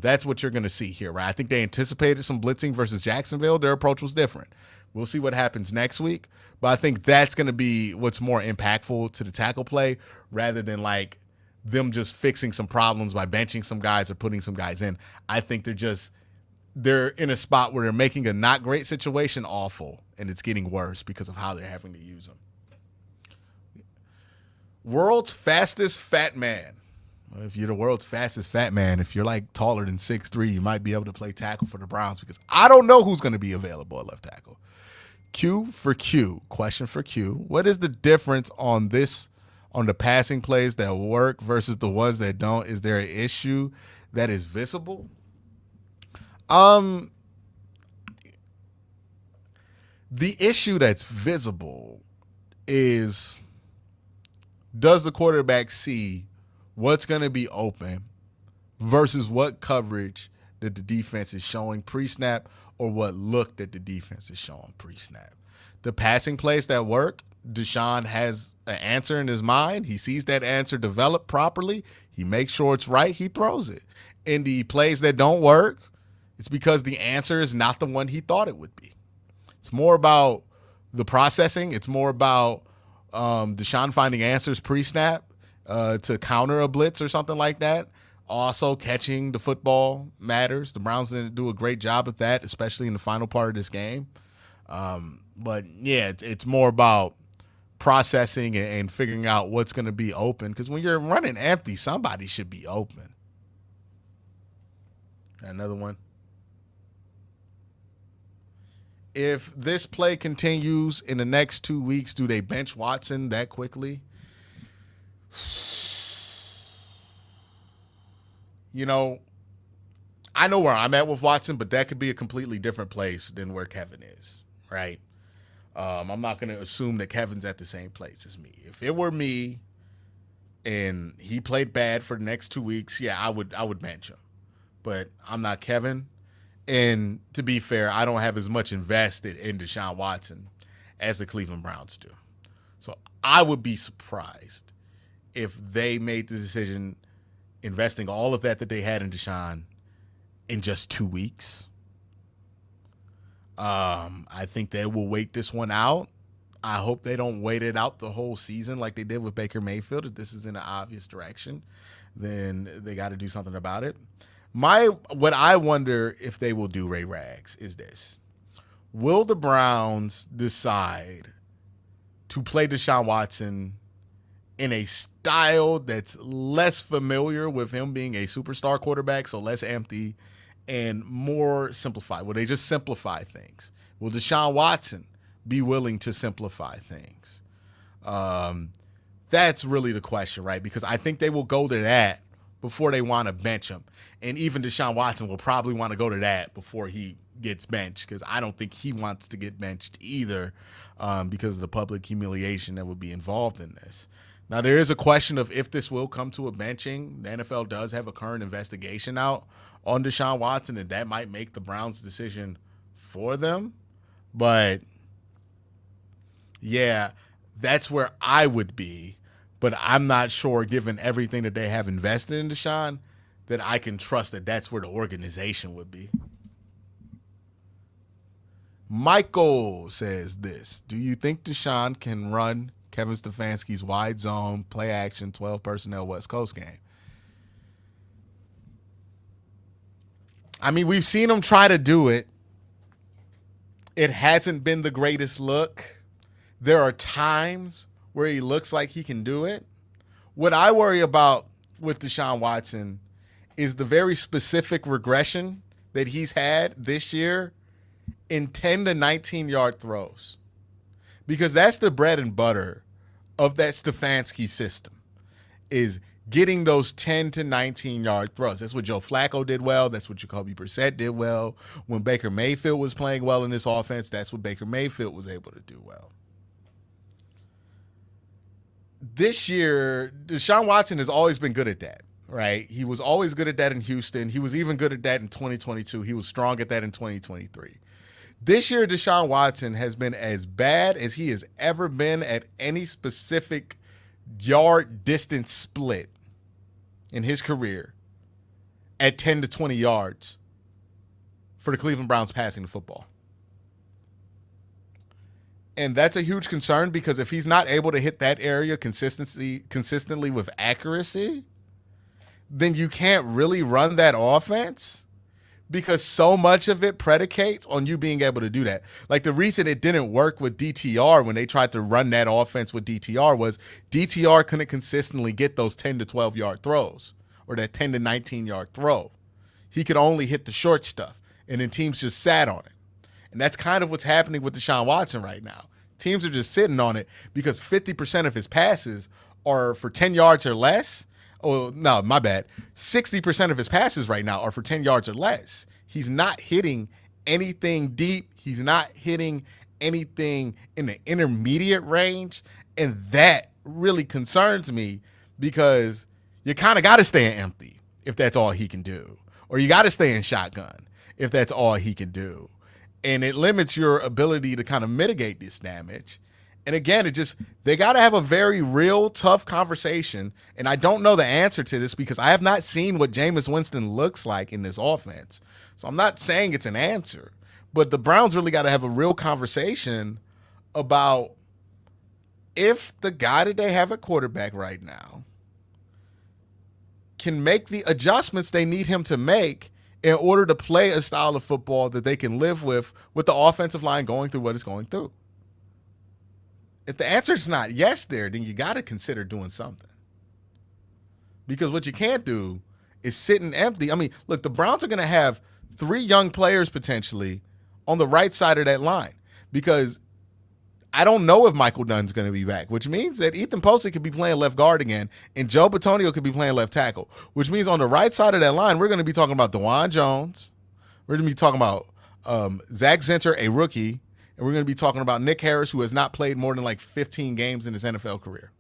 That's what you're going to see here, right? I think they anticipated some blitzing versus Jacksonville. Their approach was different. We'll see what happens next week, but I think that's going to be what's more impactful to the tackle play, rather than like them just fixing some problems by benching some guys or putting some guys in. I think they're in a spot where they're making a not great situation awful, and it's getting worse because of how they're having to use them. World's fastest fat man. If you're the world's fastest fat man, if you're like taller than 6'3", you might be able to play tackle for the Browns, because I don't know who's going to be available at left tackle. Q for Q. Question for Q. What is the difference on the passing plays that work versus the ones that don't? Is there an issue that is visible? The issue that's visible is, does the quarterback see what's going to be open versus what coverage that the defense is showing pre-snap, or what look that the defense is showing pre-snap? The passing plays that work, Deshaun has an answer in his mind. He sees that answer develop properly. He makes sure it's right. He throws it. In the plays that don't work, it's because the answer is not the one he thought it would be. It's more about the processing. It's more about Deshaun finding answers pre-snap to counter a blitz or something like that. Also, catching the football matters. The Browns didn't do a great job at that, especially in the final part of this game. But yeah, it's more about processing and figuring out what's going to be open, because when you're running empty, somebody should be open. Another one. If this play continues in the next 2 weeks, do they bench Watson that quickly? You know, I know where I'm at with Watson, but that could be a completely different place than where Kevin is, right? I'm not going to assume that Kevin's at the same place as me. If it were me and he played bad for the next 2 weeks, yeah, I would bench him. But I'm not Kevin, And to be fair, I don't have as much invested in Deshaun Watson as the Cleveland Browns do. So I would be surprised if they made the decision investing all of that they had in Deshaun in just 2 weeks. I think they will wait this one out. I hope they don't wait it out the whole season like they did with Baker Mayfield. If this is in an obvious direction, then they got to do something about it. What I wonder if they will do, Ray Rags, is this. Will the Browns decide to play Deshaun Watson in a style that's less familiar with him being a superstar quarterback, so less empty and more simplified? Will they just simplify things? Will Deshaun Watson be willing to simplify things? That's really the question, right? Because I think they will go to that before they want to bench him. And even Deshaun Watson will probably want to go to that before he gets benched, because I don't think he wants to get benched either, because of the public humiliation that would be involved in this. Now, there is a question of if this will come to a benching. The NFL does have a current investigation out on Deshaun Watson, and that might make the Browns' decision for them. But, yeah, that's where I would be. But I'm not sure, given everything that they have invested in Deshaun, that I can trust that that's where the organization would be. Michael says this. Do you think Deshaun can run Kevin Stefanski's wide zone, play action, 12 personnel West Coast game? I mean, we've seen him try to do it. It hasn't been the greatest look. There are times where he looks like he can do it. What I worry about with Deshaun Watson is the very specific regression that he's had this year in 10 to 19-yard throws, because that's the bread and butter of that Stefanski system, is getting those 10 to 19-yard throws. That's what Joe Flacco did well. That's what Jacoby Brissett did well. When Baker Mayfield was playing well in this offense, that's what Baker Mayfield was able to do well. This year, Deshaun Watson has always been good at that, right? He was always good at that in Houston. He was even good at that in 2022. He was strong at that in 2023. This year, Deshaun Watson has been as bad as he has ever been at any specific yard distance split in his career at 10 to 20 yards for the Cleveland Browns passing the football. And that's a huge concern, because if he's not able to hit that area consistently with accuracy, then you can't really run that offense, because so much of it predicates on you being able to do that. Like, the reason it didn't work with DTR when they tried to run that offense with DTR was DTR couldn't consistently get those 10 to 12-yard throws or that 10 to 19-yard throw. He could only hit the short stuff, and then teams just sat on it. And that's kind of what's happening with Deshaun Watson right now. Teams are just sitting on it because 50% of his passes are for 10 yards or less. Oh, no, my bad. 60% of his passes right now are for 10 yards or less. He's not hitting anything deep. He's not hitting anything in the intermediate range. And that really concerns me, because you kind of got to stay empty if that's all he can do. Or you got to stay in shotgun if that's all he can do. And it limits your ability to kind of mitigate this damage. And again, they got to have a very real tough conversation. And I don't know the answer to this, because I have not seen what Jameis Winston looks like in this offense. So I'm not saying it's an answer, but the Browns really got to have a real conversation about if the guy that they have at quarterback right now can make the adjustments they need him to make in order to play a style of football that they can live with the offensive line going through what it's going through. If the answer is not yes there, then you got to consider doing something. Because what you can't do is sitting empty. I mean, look, the Browns are going to have 3 young players potentially on the right side of that line, because I don't know if Michael Dunn's going to be back, which means that Ethan Posey could be playing left guard again, and Joe Bitonio could be playing left tackle, which means on the right side of that line, we're going to be talking about DeJuan Jones. We're going to be talking about Zach Zinter, a rookie, and we're going to be talking about Nick Harris, who has not played more than like 15 games in his NFL career.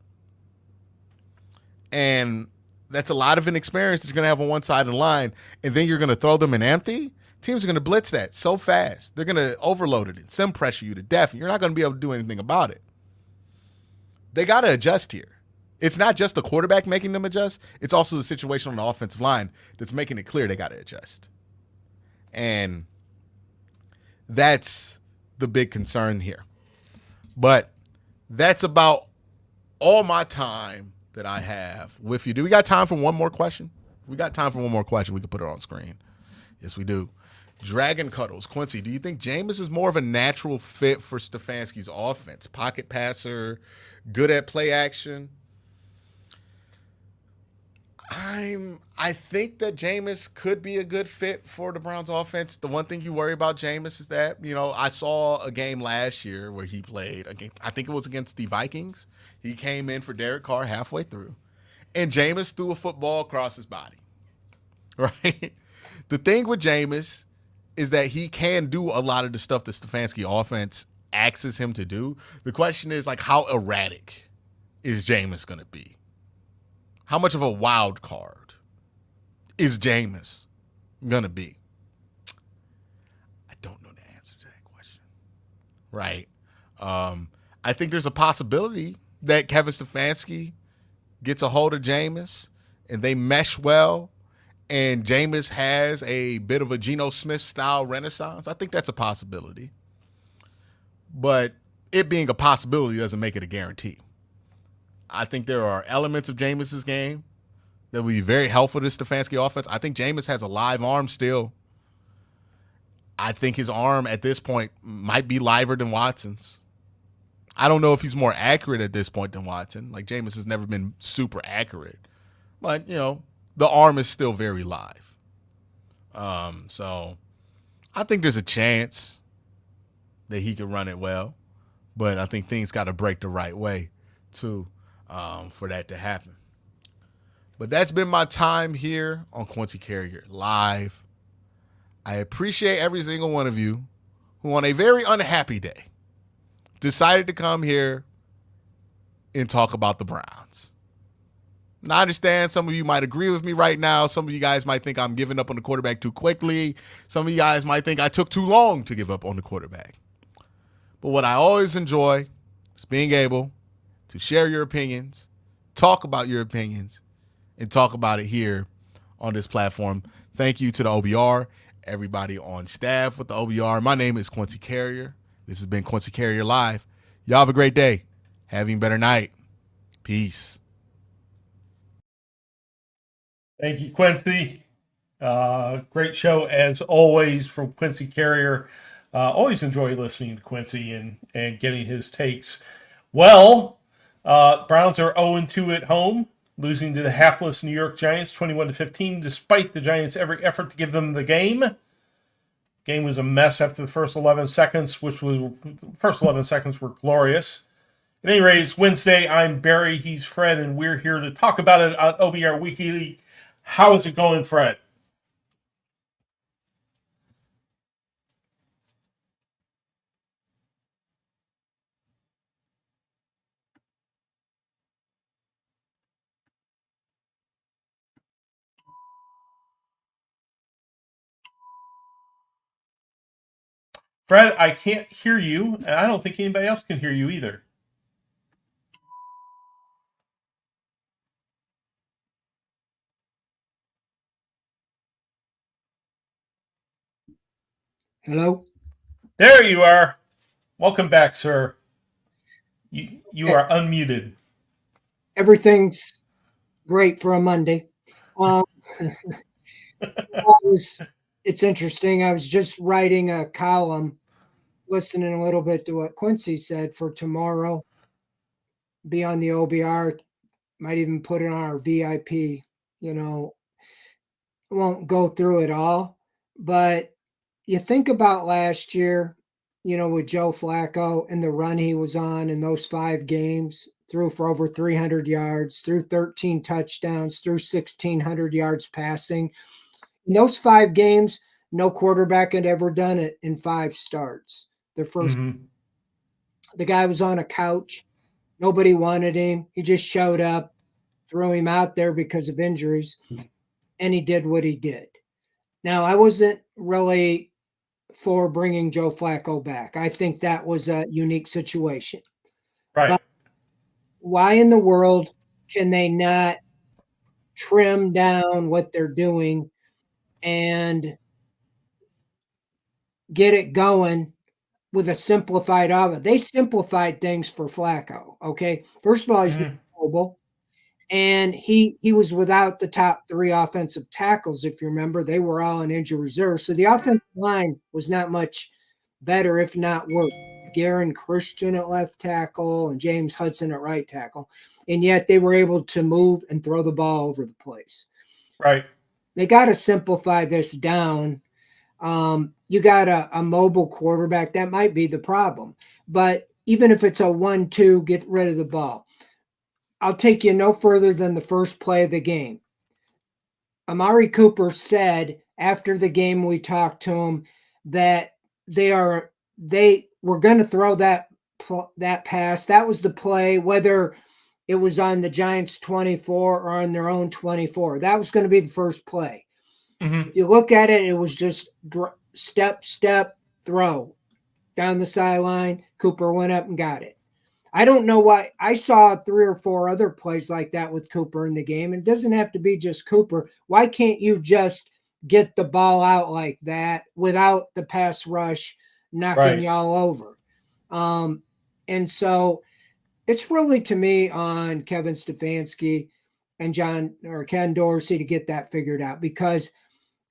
And that's a lot of inexperience that you're going to have on one side of the line, and then you're going to throw them in empty. Teams are going to blitz that so fast. They're going to overload it and sim pressure you to death, and you're not going to be able to do anything about it. They got to adjust here. It's not just the quarterback making them adjust. It's also the situation on the offensive line that's making it clear they got to adjust. And that's the big concern here. But that's about all my time that I have with you. Do we got time for one more question? If we got time for one more question, we can put it on screen. Yes, we do. Dragon Cuddles. Quincy, do you think Jameis is more of a natural fit for Stefanski's offense? Pocket passer, good at play action? I think that Jameis could be a good fit for the Browns offense. The one thing you worry about Jameis is that, I saw a game last year where he played against, I think it was against the Vikings. He came in for Derek Carr halfway through, and Jameis threw a football across his body, right? The thing with Jameis is that he can do a lot of the stuff the Stefanski offense asks him to do. The question is, like, how erratic is Jameis going to be? How much of a wild card is Jameis going to be? I don't know the answer to that question. Right. I think there's a possibility that Kevin Stefanski gets a hold of Jameis and they mesh well, and Jameis has a bit of a Geno Smith style renaissance. I think that's a possibility. But it being a possibility doesn't make it a guarantee. I think there are elements of Jameis's game that will be very helpful to Stefanski offense. I think Jameis has a live arm still. I think his arm at this point might be liver than Watson's. I don't know if he's more accurate at this point than Watson. Like, Jameis has never been super accurate. But, the arm is still very live. So I think there's a chance that he can run it well. But I think things got to break the right way, too, for that to happen. But that's been my time here on Quincy Carrier Live. I appreciate every single one of you who, on a very unhappy day, decided to come here and talk about the Browns. And I understand some of you might agree with me right now. Some of you guys might think I'm giving up on the quarterback too quickly. Some of you guys might think I took too long to give up on the quarterback. But what I always enjoy is being able to share your opinions, talk about your opinions, and talk about it here on this platform. Thank you to the OBR, everybody on staff with the OBR. My name is Quincy Carrier. This has been Quincy Carrier Live. Y'all have a great day. Having a better night. Peace. Thank you, Quincy. Great show as always from Quincy Carrier. Always enjoy listening to Quincy and getting his takes. Well, Browns are 0-2 at home, losing to the hapless New York Giants 21-15, despite the Giants' every effort to give them the game. Game was a mess after the first 11 seconds, first 11 seconds were glorious. At any rate, it's Wednesday. I'm Barry. He's Fred, and we're here to talk about it on OBR Weekly. How is it going, Fred? Fred, I can't hear you, and I don't think anybody else can hear you either. Hello? There you are. Welcome back, sir. You are unmuted. Everything's great for a Monday. It's interesting. I was just writing a column, listening a little bit to what Quincy said for tomorrow. Be on the OBR, might even put it on our VIP. Won't go through it all, but you think about last year, with Joe Flacco and the run he was on in those 5 games, threw for over 300 yards, threw 13 touchdowns, threw 1,600 yards passing. In those 5 games, no quarterback had ever done it in 5 starts. The guy was on a couch. Nobody wanted him. He just showed up, threw him out there because of injuries, and he did what he did. Now, I wasn't really for bringing Joe Flacco back. I think that was a unique situation. Right. But why in the world can they not trim down what they're doing and get it going with a simplified offense? They simplified things for Flacco. Okay, first of all, he's not Mm-hmm. mobile, and he was without the top three offensive tackles. If you remember, they were all in injury reserve, so the offensive line was not much better, if not worse. Garen Christian at left tackle and James Hudson at right tackle, and yet they were able to move and throw the ball over the place. Right. They got to simplify this down. You got a mobile quarterback, that might be the problem. But even if it's a 1-2, get rid of the ball. I'll take you no further than the first play of the game. Amari Cooper said after the game, we talked to him, that they were going to throw that pass. That was the play, whether it was on the Giants 24 or on their own 24. That was going to be the first play. Mm-hmm. If you look at it, it was just step, throw down the sideline. Cooper went up and got it. I don't know why. I saw 3 or 4 other plays like that with Cooper in the game. It doesn't have to be just Cooper. Why can't you just get the ball out like that without the pass rush knocking Right. y'all over? And so it's really, to me, on Kevin Stefanski and Ken Dorsey to get that figured out, because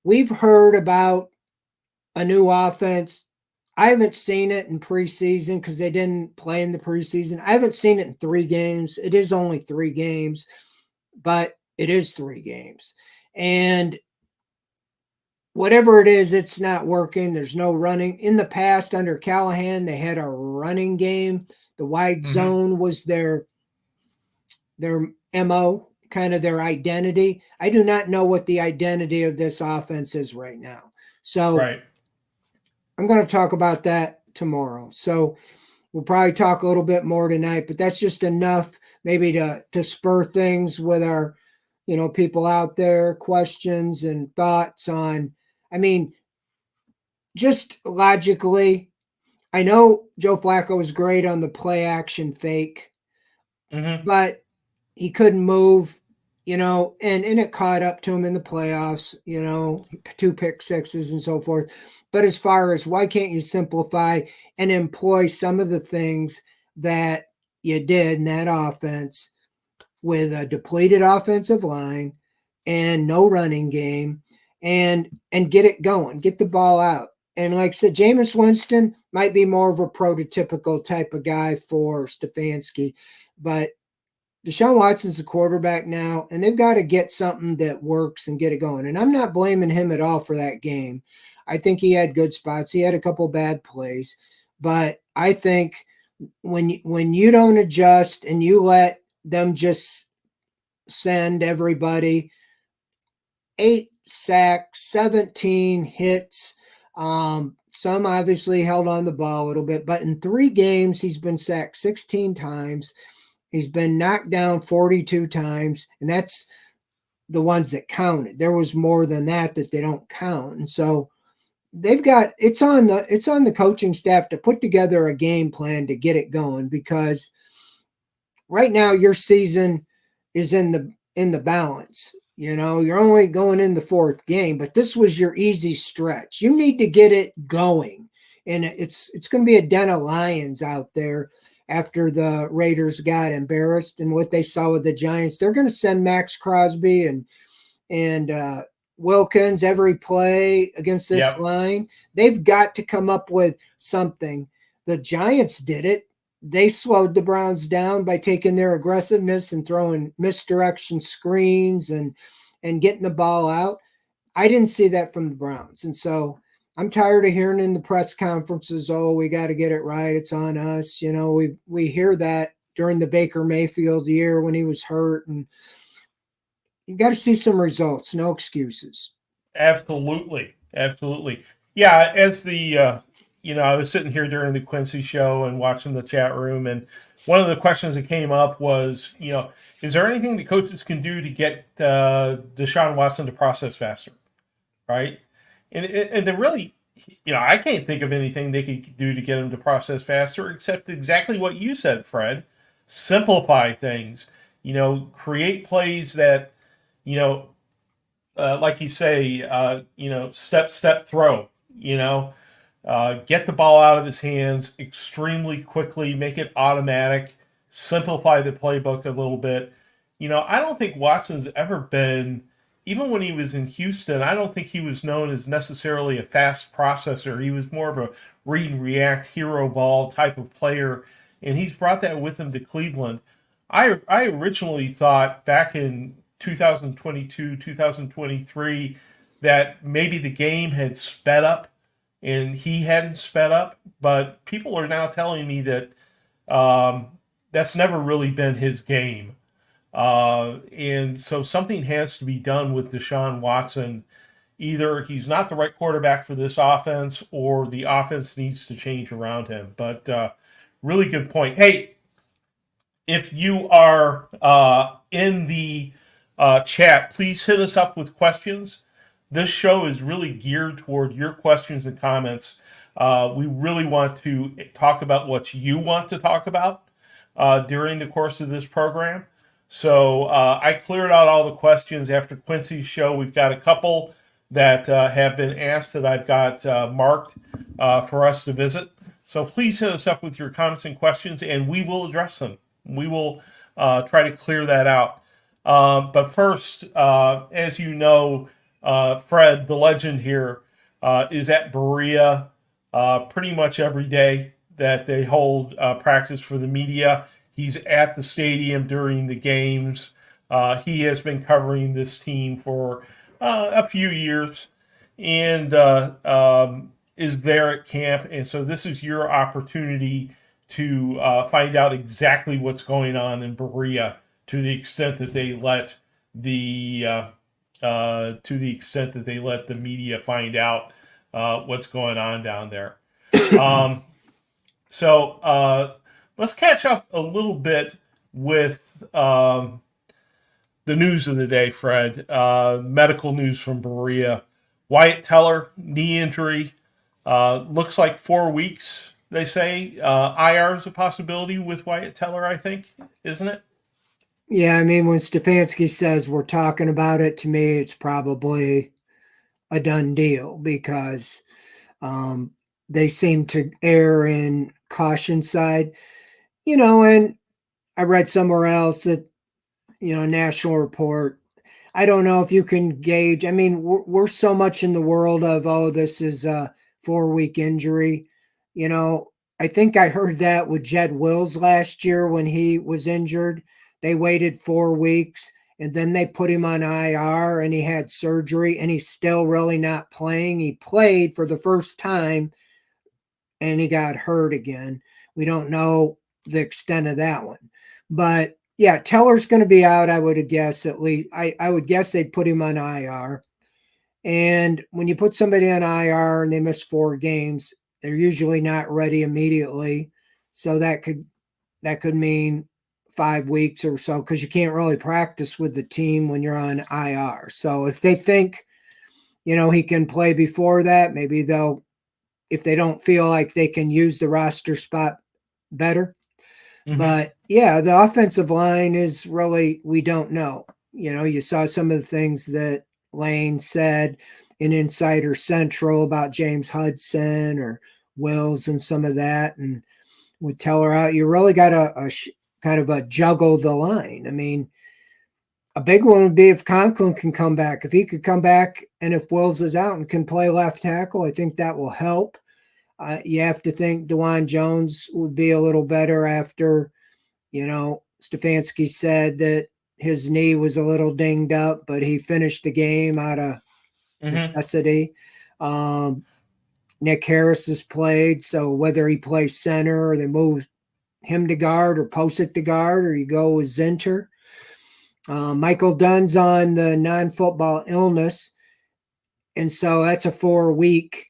we've heard about a new offense. I haven't seen it in preseason because they didn't play in the preseason. I haven't seen it in 3 games. It is only 3 games, but it is 3 games. And whatever it is, it's not working. There's no running. In the past, under Callahan, they had a running game. The wide Mm-hmm. zone was their MO, kind of their identity. I do not know what the identity of this offense is right now. So Right. I'm going to talk about that tomorrow. So we'll probably talk a little bit more tonight, but that's just enough maybe to spur things with our, people out there, questions and thoughts on, I mean, just logically, I know Joe Flacco was great on the play action fake, Mm-hmm. but he couldn't move, and it caught up to him in the playoffs, 2 pick sixes and so forth. But as far as why can't you simplify and employ some of the things that you did in that offense with a depleted offensive line and no running game, and get it going, get the ball out. And like I said, Jameis Winston might be more of a prototypical type of guy for Stefanski, but Deshaun Watson's a quarterback now, and they've got to get something that works and get it going. And I'm not blaming him at all for that game. I think he had good spots. He had a couple bad plays, but I think when you don't adjust and you let them just send everybody 8 sacks, 17 hits. Some obviously held on the ball a little bit, but in 3 games, he's been sacked 16 times. He's been knocked down 42 times, and that's the ones that counted. There was more than that they don't count. And so they've got it's on the coaching staff to put together a game plan to get it going, because right now your season is in the balance. You're only going in the 4th game, but this was your easy stretch. You need to get it going. And it's going to be a den of lions out there after the Raiders got embarrassed and what they saw with the Giants. They're going to send Max Crosby and Wilkins every play against this Yep. line. They've got to come up with something. The Giants did it. They slowed the Browns down by taking their aggressiveness and throwing misdirection screens and getting the ball out. I didn't see that from the Browns. And so I'm tired of hearing in the press conferences, oh, we got to get it right. It's on us. We hear that during the Baker Mayfield year when he was hurt, and you got to see some results, no excuses. Absolutely. Absolutely. Yeah. As I was sitting here during the Quincy show and watching the chat room, and one of the questions that came up was, is there anything the coaches can do to get Deshaun Watson to process faster? Right. And they really, I can't think of anything they could do to get him to process faster except exactly what you said, Fred. Simplify things. Create plays that, like you say, step throw. Get the ball out of his hands extremely quickly, make it automatic, simplify the playbook a little bit. I don't think Watson's ever been, even when he was in Houston, I don't think he was known as necessarily a fast processor. He was more of a read and react, hero ball type of player, and he's brought that with him to Cleveland. I originally thought back in 2022, 2023, that maybe the game had sped up and he hadn't sped up, but people are now telling me that that's never really been his game. And so something has to be done with Deshaun Watson. Either he's not the right quarterback for this offense or the offense needs to change around him. But really good point. Hey, if you are in the chat, please hit us up with questions. This show is really geared toward your questions and comments. We really want to talk about what you want to talk about during the course of this program. So I cleared out all the questions after Quincy's show. We've got a couple that have been asked that I've got marked for us to visit. So please hit us up with your comments and questions, and we will address them. We will try to clear that out. But first, as you know, Fred, the legend here, is at Berea pretty much every day that they hold practice for the media. He's at the stadium during the games. He has been covering this team for a few years and is there at camp. And so this is your opportunity to find out exactly what's going on in Berea to the extent that they let the media find out what's going on down there. So let's catch up a little bit with the news of the day, Fred. Medical news from Berea. Wyatt Teller, knee injury. Looks like 4 weeks, they say. IR is a possibility with Wyatt Teller, I think, isn't it? Yeah, I mean, when Stefanski says we're talking about it, to me, it's probably a done deal because they seem to err in caution side, and I read somewhere else that, national report. I don't know if you can gauge. I mean, we're so much in the world of, oh, this is a 4-week injury. I think I heard that with Jed Wills last year when he was injured. They waited 4 weeks and then they put him on IR and he had surgery and he's still really not playing. He played for the first time and he got hurt again. We don't know the extent of that one. But yeah, Teller's going to be out, I would guess, at least. I would guess they'd put him on IR. And when you put somebody on IR and they miss 4 games, they're usually not ready immediately. So that could mean 5 weeks or so because you can't really practice with the team when you're on IR. So if they think, he can play before that, maybe if they don't feel like they can use the roster spot better. Mm-hmm. But yeah, the offensive line is really, we don't know. You saw some of the things that Lane said in Insider Central about James Hudson or Wills and some of that. And with Teller out, you really got to kind of a juggle the line. I mean, a big one would be if Conklin can come back. If he could come back and if Wills is out and can play left tackle, I think that will help. You have to think DeJuan Jones would be a little better after, Stefanski said that his knee was a little dinged up, but he finished the game out of necessity. Nick Harris has played, so whether he plays center or they move him to guard or Posick to guard or you go with Zinter. Michael Dunn's on the non-football illness, and so that's a 4-week.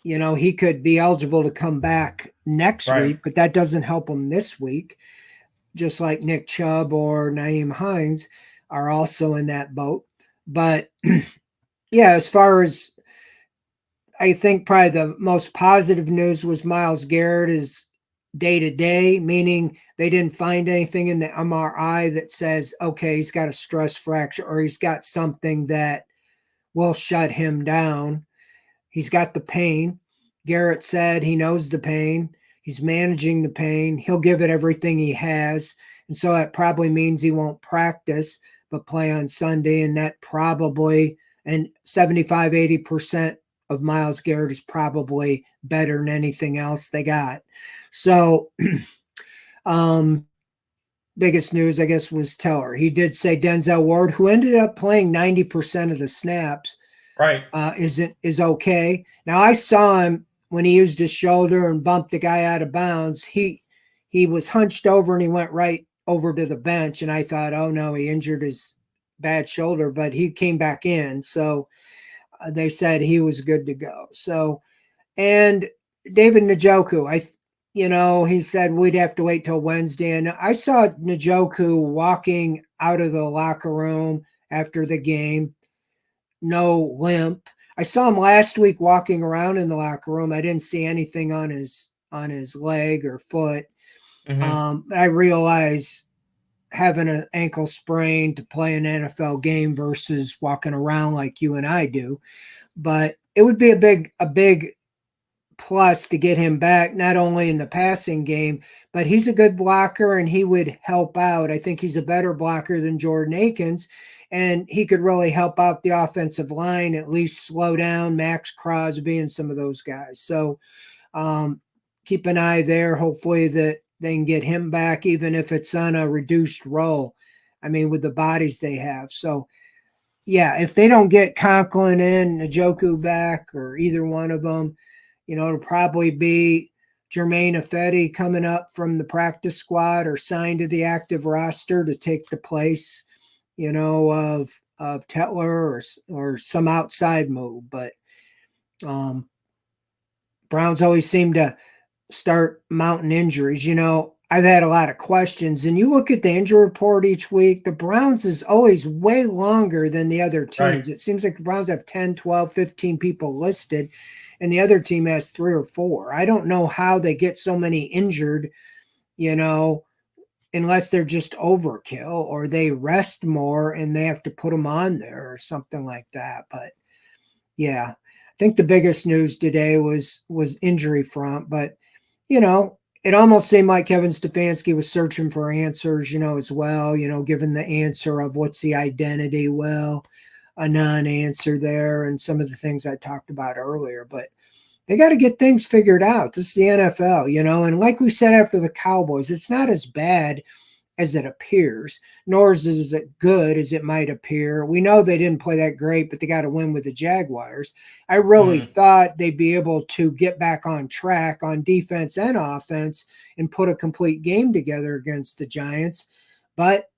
He could be eligible to come back next week, but that doesn't help him this week. Just like Nick Chubb or Nyheim Hines are also in that boat. But yeah, as far as I think probably the most positive news was Myles Garrett is day to day, meaning they didn't find anything in the MRI that says, okay, he's got a stress fracture or he's got something that will shut him down. He's got the pain. Garrett said he knows the pain. He's managing the pain. He'll give it everything he has. And so that probably means he won't practice, but play on Sunday. And that probably, and 75, 80% of Myles Garrett is probably better than anything else they got. So, biggest news, I guess, was Teller. He did say Denzel Ward, who ended up playing 90% of the snaps, Right. is okay. Now, I saw him when he used his shoulder and bumped the guy out of bounds. He was hunched over and he went right over to the bench. And I thought, oh no, he injured his bad shoulder, but he came back in. So they said he was good to go. So, and David Njoku, he said we'd have to wait till Wednesday. And I saw Njoku walking out of the locker room after the game, no limp. I saw him last week walking around in the locker room. I didn't see anything on his leg or foot. But I realize having an ankle sprain to play an NFL game versus walking around like you and I do. But it would be a big plus to get him back, not only in the passing game, but he's a good blocker and he would help out. I think he's a better blocker than Jordan Akins, and he could really help out the offensive line, at least slow down Max Crosby and some of those guys. So keep an eye there. Hopefully that they can get him back, even if it's on a reduced role. I mean, with the bodies they have. So, yeah, if they don't get Conklin in, Njoku back, or either one of them, it'll probably be Jermaine Ifedi coming up from the practice squad or signed to the active roster to take the place, of Tetler or some outside move. But Browns always seem to start mounting injuries. I've had a lot of questions, and you look at the injury report each week, the Browns is always way longer than the other teams. Right. It seems like the Browns have 10, 12, 15 people listed, and the other team has 3 or 4. I don't know how they get so many injured, unless they're just overkill or they rest more and they have to put them on there or something like that. But yeah, I think the biggest news today was injury front, but it almost seemed like Kevin Stefanski was searching for answers, as well, given the answer of what's the identity. Well, a non-answer there and some of the things I talked about earlier, but they got to get things figured out. This is the NFL, and like we said after the Cowboys, it's not as bad as it appears, nor is it good as it might appear. We know they didn't play that great, but they got to win with the Jaguars. I really thought they'd be able to get back on track on defense and offense and put a complete game together against the Giants. But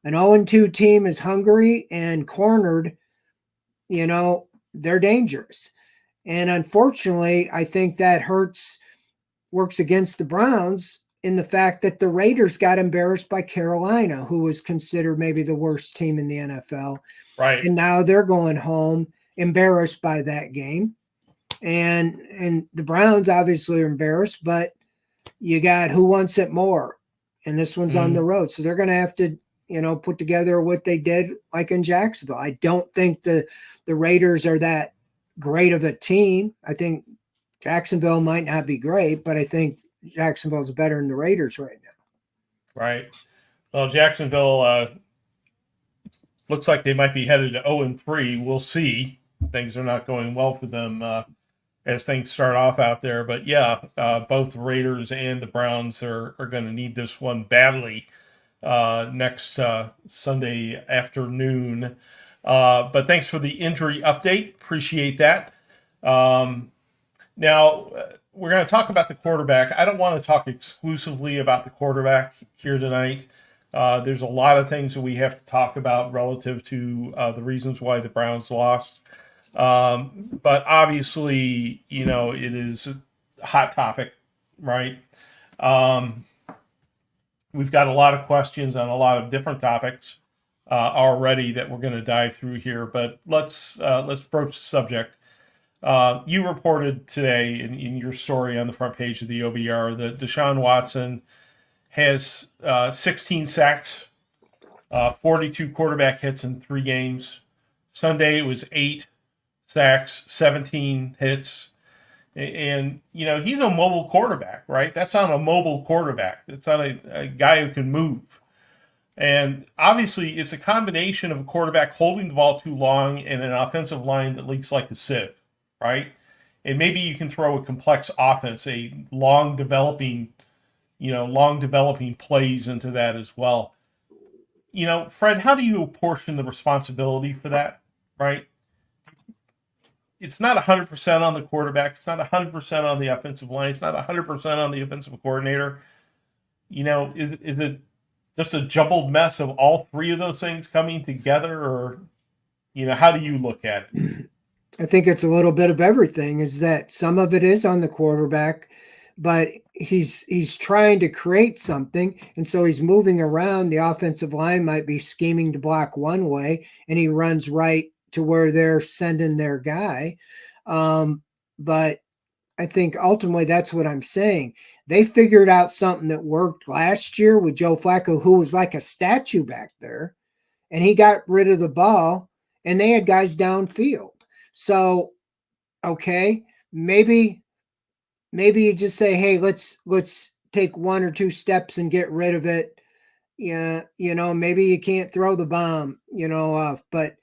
an 0-2 team is hungry and cornered, they're dangerous. And unfortunately, I think that works against the Browns in the fact that the Raiders got embarrassed by Carolina, who was considered maybe the worst team in the NFL. Right. And now they're going home embarrassed by that game. And the Browns obviously are embarrassed, but you got who wants it more. And this one's on the road. So they're going to have to, put together what they did like in Jacksonville. I don't think the Raiders are that great of a team. I think Jacksonville might not be great, but I think Jacksonville's better than the Raiders right now. Right. Well, Jacksonville looks like they might be headed to 0-3. We'll see. Things are not going well for them as things start off out there. But yeah, both the Raiders and the Browns are going to need this one badly next Sunday afternoon. But thanks for the injury update. Appreciate that. Now, we're going to talk about the quarterback. I don't want to talk exclusively about the quarterback here tonight. There's a lot of things that we have to talk about relative to the reasons why the Browns lost. But obviously, it is a hot topic, right? We've got a lot of questions on a lot of different topics already that we're going to dive through here. But let's broach the subject. You reported today in your story on the front page of the OBR that Deshaun Watson has 16 sacks, 42 quarterback hits in 3 games. Sunday it was 8 sacks, 17 hits. And, he's a mobile quarterback, right? That's not a mobile quarterback. It's not a guy who can move. And obviously, it's a combination of a quarterback holding the ball too long and an offensive line that leaks like a sieve, right? And maybe you can throw a complex offense, a long developing plays into that as well. Fred, how do you apportion the responsibility for that, right? It's not 100% on the quarterback. It's not 100% on the offensive line. It's not 100% on the offensive coordinator. Is it just a jumbled mess of all 3 of those things coming together, or, how do you look at it? I think it's a little bit of everything. Is that some of it is on the quarterback, but he's trying to create something, and so he's moving around. The offensive line might be scheming to block one way, and he runs right to where they're sending their guy. But I think ultimately that's what I'm saying. They figured out something that worked last year with Joe Flacco, who was like a statue back there, and he got rid of the ball, and they had guys downfield. So, okay, maybe you just say, hey, let's take 1 or 2 steps and get rid of it. Yeah, maybe you can't throw the bomb, but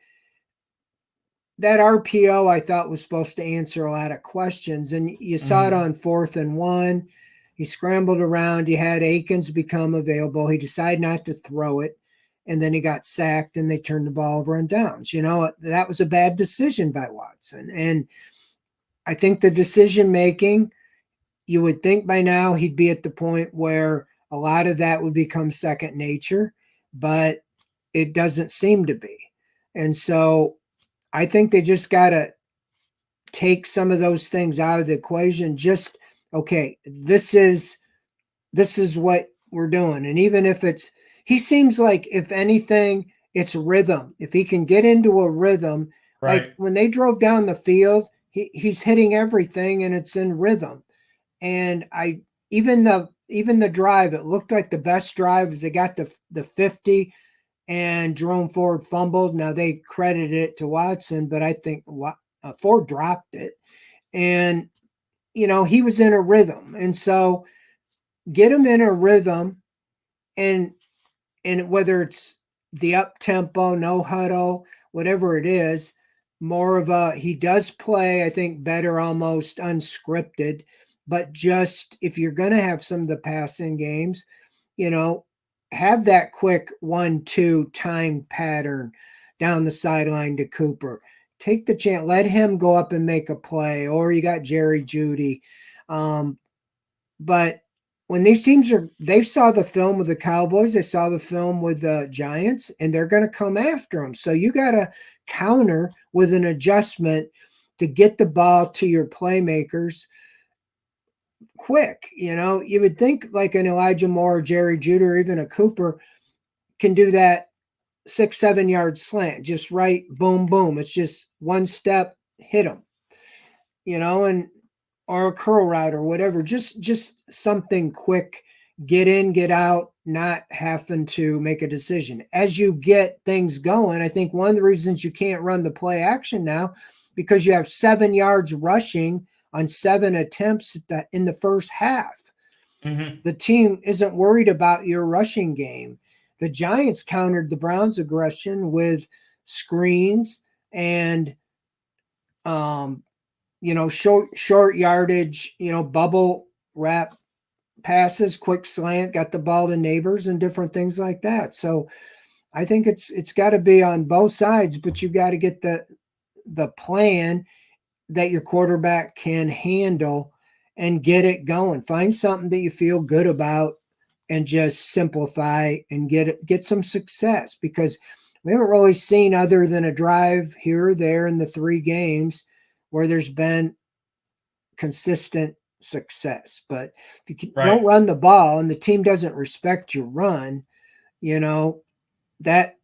that RPO I thought was supposed to answer a lot of questions, and you saw it on 4th and 1. He scrambled around. You had Akins become available. He decided not to throw it, and then he got sacked, and they turned the ball over on downs. That was a bad decision by Watson, and I think the decision making, you would think by now he'd be at the point where a lot of that would become second nature, but it doesn't seem to be. And so I think they just got to take some of those things out of the equation. Just, okay, this is what we're doing. And even if he seems like, if anything, it's rhythm. If he can get into a rhythm, right. Like when they drove down the field, he's hitting everything and it's in rhythm. And even the drive, it looked like the best drive as they got the 50 and Jerome Ford fumbled. Now they credited it to Watson, but I think Ford dropped it. And, he was in a rhythm. And so get him in a rhythm, and whether it's the up tempo, no huddle, whatever it is, more of he does play, I think, better, almost unscripted. But just if you're going to have some of the passing games, have that quick 1-2 time pattern down the sideline to Cooper. Take the chance, let him go up and make a play, or you got Jerry Jeudy. But when these teams they saw the film with the Cowboys, they saw the film with the Giants, and they're going to come after them. So you got to counter with an adjustment to get the ball to your playmakers quick. You would think like an Elijah Moore, Jerry Jeudy, or even a Cooper can do that 6-7 yard slant, just right, boom, boom. It's just one step, hit them, and or a curl route or whatever, just something quick, get in, get out, not having to make a decision. As you get things going, I think one of the reasons you can't run the play action now, because you have 7 yards rushing on 7 attempts in the first half. Mm-hmm. The team isn't worried about your rushing game. The Giants countered the Browns' aggression with screens and, short yardage, bubble wrap passes, quick slant, got the ball to neighbors and different things like that. So I think it's got to be on both sides, but you got to get the plan that your quarterback can handle and get it going. Find something that you feel good about and just simplify and get some success, because we haven't really seen, other than a drive here or there in the 3 games, where there's been consistent success. But if you don't run the ball and the team doesn't respect your run, that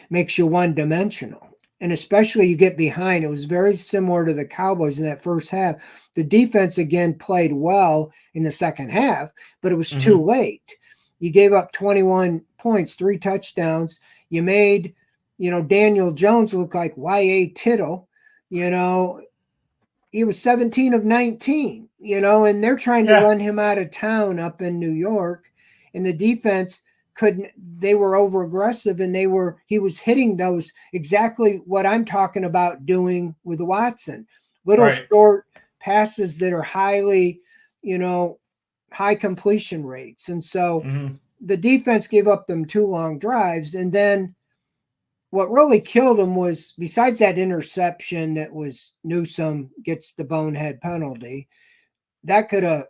makes you one-dimensional. and especially you get behind. It was very similar to the Cowboys in that first half. The defense again played well in the second half, but it was too late. You gave up 21 points, 3 touchdowns. You made, Daniel Jones look like Y.A. Tittle. He was 17 of 19, and they're trying to run him out of town up in New York. And the defense they were over aggressive, and he was hitting those exactly what I'm talking about doing with Watson. Little short passes that are highly, high completion rates. And so the defense gave up them 2 long drives. And then what really killed them was, besides that interception that was Newsome gets the bonehead penalty, that could have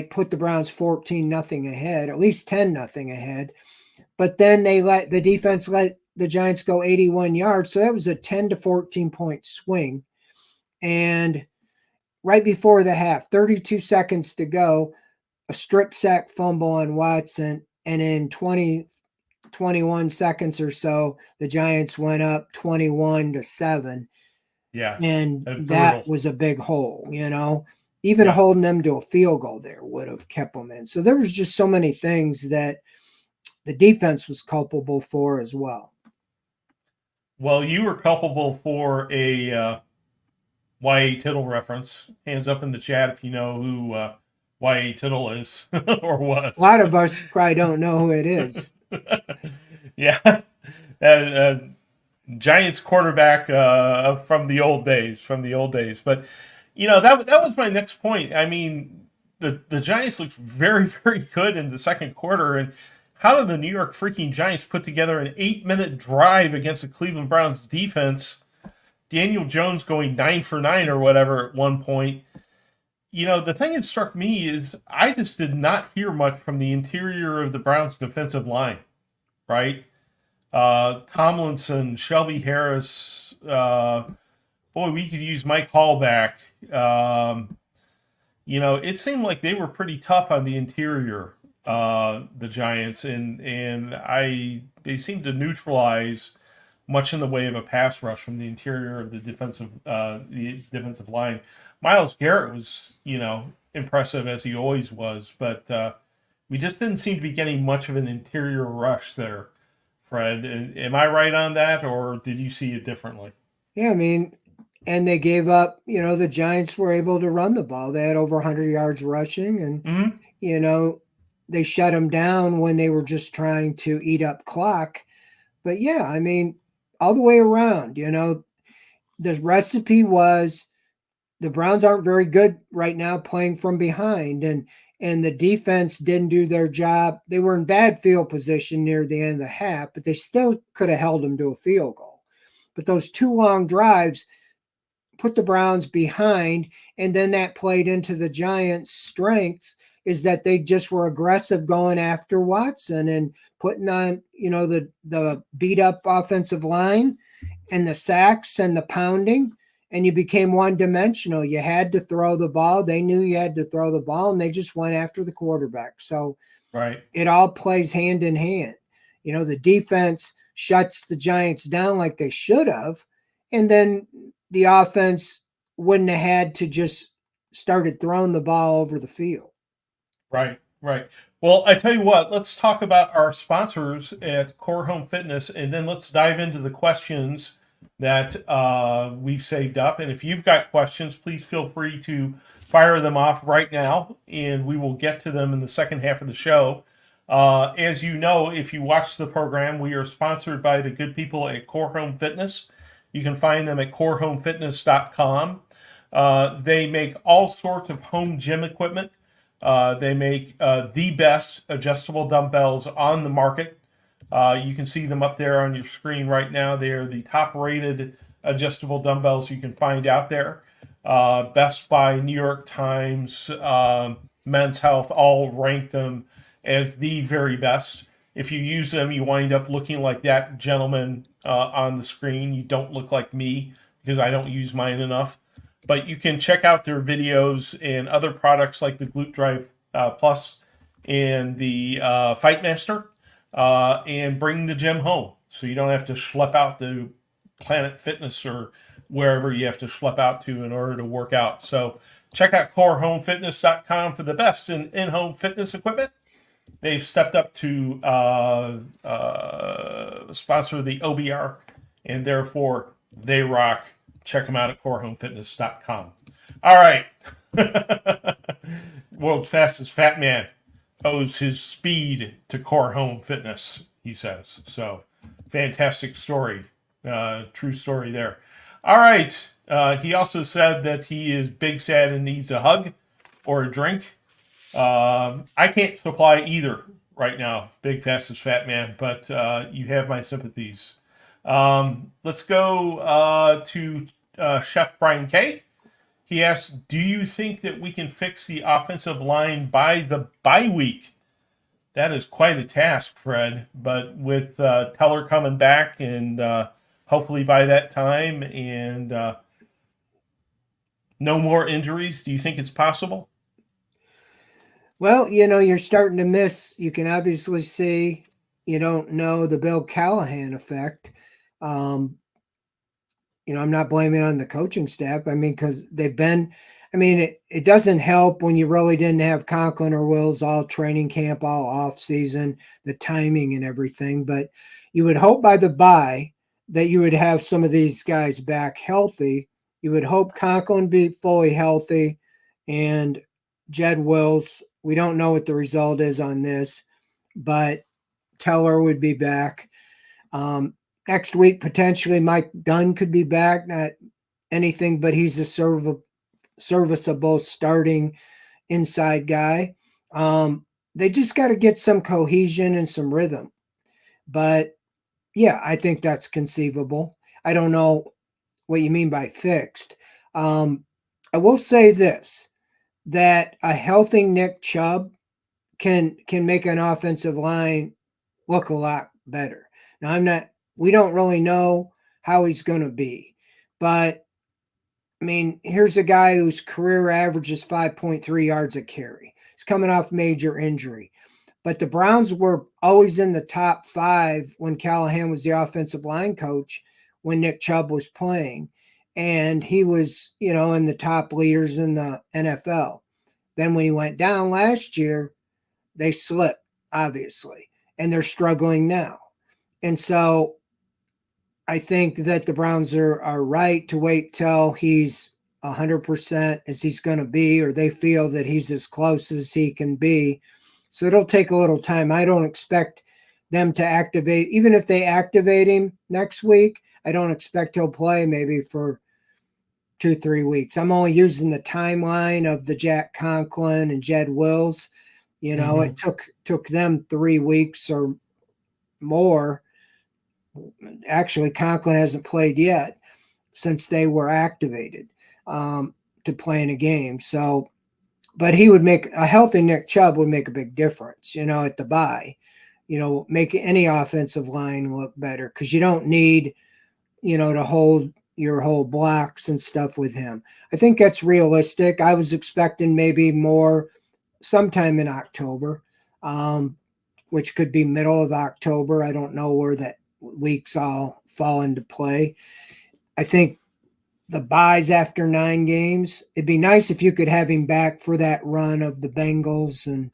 put the Browns 14-0 ahead, at least 10-0 ahead. But then the defense let the Giants go 81 yards. So that was a 10 to 14 point swing. And right before the half, 32 seconds to go, a strip sack fumble on Watson. And in 21 seconds or so, the Giants went up 21-7. Yeah. And that was a big hole, Even holding them to a field goal there would have kept them in. So there was just so many things that the defense was culpable for as well. Well, you were culpable for a Y.A. Tittle reference. Hands up in the chat if you know who Y.A. Tittle is or was. A lot of us probably don't know who it is. Yeah. Giants quarterback from the old days. But, that was my next point. I mean, the Giants looked very, very good in the second quarter. And how did the New York freaking Giants put together an 8-minute drive against the Cleveland Browns defense? Daniel Jones going 9 for 9 or whatever at one point. The thing that struck me is I just did not hear much from the interior of the Browns defensive line, right? Tomlinson, Shelby Harris, boy, we could use Mike Hall back. It seemed like they were pretty tough on the interior, the Giants, and they seemed to neutralize much in the way of a pass rush from the interior of the defensive line. Myles Garrett was, impressive as he always was, but we just didn't seem to be getting much of an interior rush there, Fred. Am I right on that, or did you see it differently? Yeah, I mean, and they gave up, the Giants were able to run the ball. They had over 100 yards rushing, and, they shut them down when they were just trying to eat up clock. But yeah, I mean, all the way around, the recipe was the Browns aren't very good right now playing from behind, and the defense didn't do their job. They were in bad field position near the end of the half, but they still could have held them to a field goal. But those 2 long drives put the Browns behind, and then that played into the Giants' strengths, is that they just were aggressive going after Watson and putting on, the beat up offensive line and the sacks and the pounding, and you became one-dimensional. You had to throw the ball. They knew you had to throw the ball, and they just went after the quarterback. So it all plays hand in hand. The defense shuts the Giants down like they should have, and then the offense wouldn't have had to just started throwing the ball over the field. Right. Well, I tell you what, let's talk about our sponsors at Core Home Fitness, and then let's dive into the questions that we've saved up. And if you've got questions, please feel free to fire them off right now, and we will get to them in the second half of the show. As you know, if you watch the program, we are sponsored by the good people at Core Home Fitness. You can find them at corehomefitness.com. They make all sorts of home gym equipment. They make the best adjustable dumbbells on the market. You can see them up there on your screen right now. They are the top-rated adjustable dumbbells you can find out there. Best Buy, New York Times, Men's Health all rank them as the very best. If you use them, you wind up looking like that gentleman on the screen. You don't look like me because I don't use mine enough. But you can check out their videos and other products like the Glute Drive Plus and the Fight Master and bring the gym home. So you don't have to schlep out to Planet Fitness or wherever you have to schlep out to in order to work out. So check out corehomefitness.com for the best in-home fitness equipment. They've stepped up to sponsor the OBR, and therefore they rock. Check them out at corehomefitness.com. All right. World's fastest fat man owes his speed to Core Home Fitness, he says. So, fantastic story. True story there. All right. He also said that he is big, sad, and needs a hug or a drink. I can't supply either right now, big, fastest fat man, but you have my sympathies. Let's go to Chef Brian K. He asks, do you think that we can fix the offensive line by the bye week? That is quite a task, Fred, but with Teller coming back and hopefully by that time and no more injuries, do you think it's possible? Well, you're starting to miss. You can obviously see you don't know the Bill Callahan effect. I'm not blaming on the coaching staff. I mean, because they've been, it doesn't help when you really didn't have Conklin or Wills all training camp, all off season, the timing and everything. But you would hope by the bye that you would have some of these guys back healthy. You would hope Conklin be fully healthy and Jed Wills. We don't know what the result is on this, but Teller would be back. Next week, potentially Mike Dunn could be back. Not anything, but he's a serviceable starting inside guy. They just got to get some cohesion and some rhythm. But yeah, I think that's conceivable. I don't know what you mean by fixed. I will say this, that a healthy Nick Chubb can make an offensive line look a lot better. Now, we don't really know how he's going to be, but here's a guy whose career average is 5.3 yards a carry. He's coming off major injury, but the Browns were always in the top 5 when Callahan was the offensive line coach, when Nick Chubb was playing, and he was, in the top leaders in the NFL. Then when he went down last year, they slipped, obviously, and they're struggling now. And so I think that the Browns are right to wait till he's 100% as he's going to be, or they feel that he's as close as he can be. So it'll take a little time. I don't expect them to activate, even if they activate him next week, I don't expect he'll play maybe for 2-3 weeks. I'm only using the timeline of the Jack Conklin and Jed Wills. It took them 3 weeks or more. Actually, Conklin hasn't played yet since they were activated to play in a game. So, but he would make a healthy Nick Chubb would make a big difference, at the bye, make any offensive line look better, because you don't need, to hold your whole blocks and stuff with him. I think that's realistic. I was expecting maybe more sometime in October, which could be middle of October. I don't know where that weeks all fall into play. I think the buys after 9 games, it'd be nice if you could have him back for that run of the Bengals and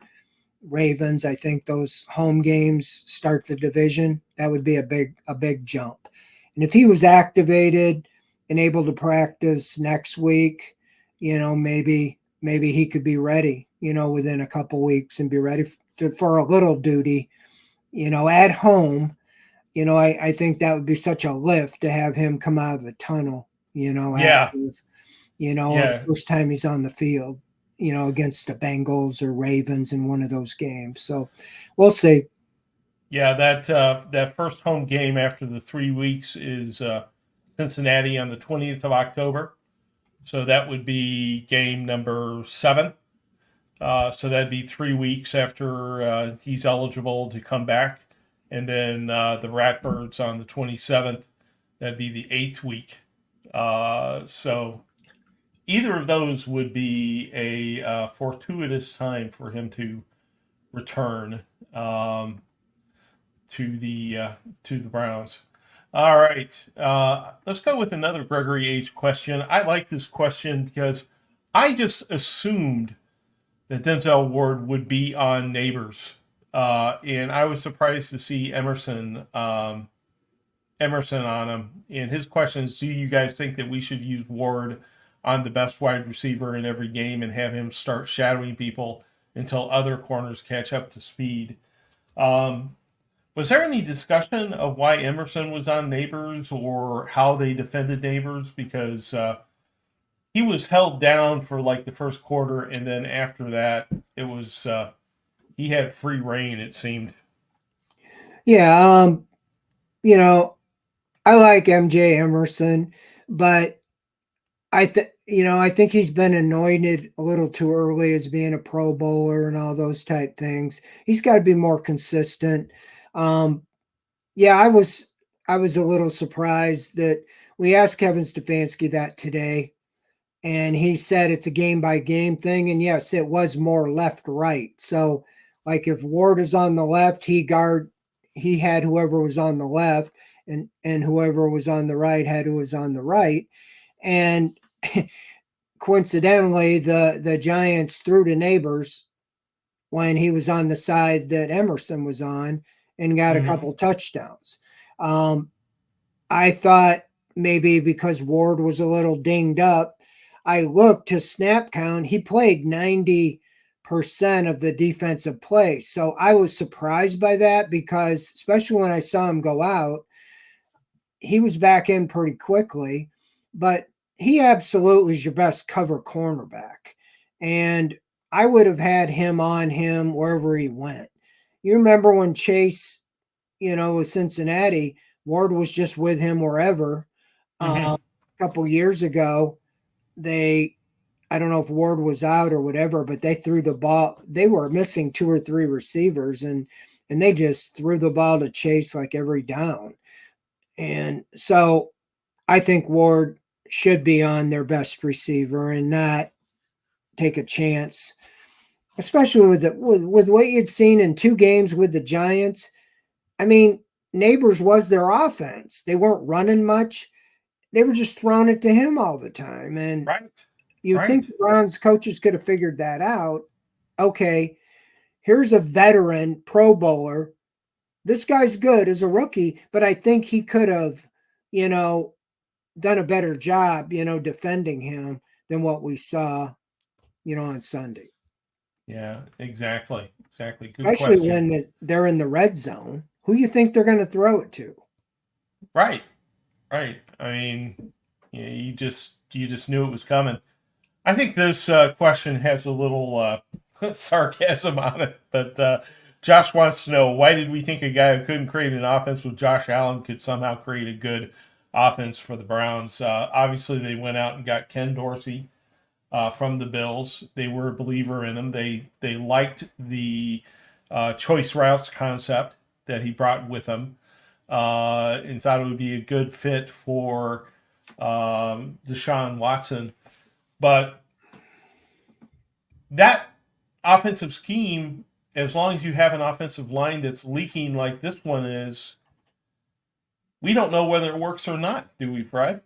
Ravens. I think those home games start the division. That would be a big jump. And if he was activated and able to practice next week, maybe he could be ready, within a couple weeks and be ready for a little duty, at home. I think that would be such a lift to have him come out of the tunnel, active, first time he's on the field, against the Bengals or Ravens in one of those games. So we'll see. Yeah, that first home game after the 3 weeks is Cincinnati on the 20th of October. So that would be game number 7. So that'd be 3 weeks after he's eligible to come back. And then the Ratbirds on the 27th, that'd be the 8th week. So either of those would be a fortuitous time for him to return to the Browns. All right. Let's go with another Gregory H. question. I like this question because I just assumed that Denzel Ward would be on Neighbors. And I was surprised to see Emerson on him. And his question is, do you guys think that we should use Ward on the best wide receiver in every game and have him start shadowing people until other corners catch up to speed? Was there any discussion of why Emerson was on Neighbors or how they defended Neighbors? Because he was held down for like the first quarter, and then after that, it was he had free reign, it seemed. Yeah, you know, I like MJ Emerson, but I think he's been anointed a little too early as being a Pro Bowler and all those type things. He's got to be more consistent. Yeah, I was a little surprised that we asked Kevin Stefanski that today, and he said it's a game by game thing. And yes, it was more left right. So, like if Ward is on the left, he had whoever was on the left, and whoever was on the right had who was on the right. And coincidentally, the Giants threw to Neighbors when he was on the side that Emerson was on and got a couple touchdowns. I thought maybe because Ward was a little dinged up, I looked to snap count. He played 90% of the defensive plays. So I was surprised by that because, especially when I saw him go out, he was back in pretty quickly. But he absolutely is your best cover cornerback. And I would have had him on him wherever he went. You remember when Chase, with Cincinnati, Ward was just with him wherever. A couple years ago, I don't know if Ward was out or whatever, but they threw the ball. They were missing 2 or 3 receivers, and they just threw the ball to Chase like every down. And so I think Ward should be on their best receiver and not take a chance, especially with what you'd seen in 2 games with the Giants. I mean, Neighbors was their offense. They weren't running much. They were just throwing it to him all the time. And you think the Browns coaches could have figured that out. Okay, here's a veteran Pro Bowler. This guy's good as a rookie, but I think he could have, done a better job, defending him than what we saw, on Sunday. Yeah, exactly. Good Especially question. when they're in the red zone. Who do you think they're going to throw it to? Right. I mean, you just knew it was coming. I think this question has a little sarcasm on it, but Josh wants to know, why did we think a guy who couldn't create an offense with Josh Allen could somehow create a good offense for the Browns? Obviously, they went out and got Ken Dorsey from the Bills. They were a believer in him. They liked the choice routes concept that he brought with him, and thought it would be a good fit for Deshaun Watson. But that offensive scheme, as long as you have an offensive line that's leaking like this one is, we don't know whether it works or not, do we, Fred?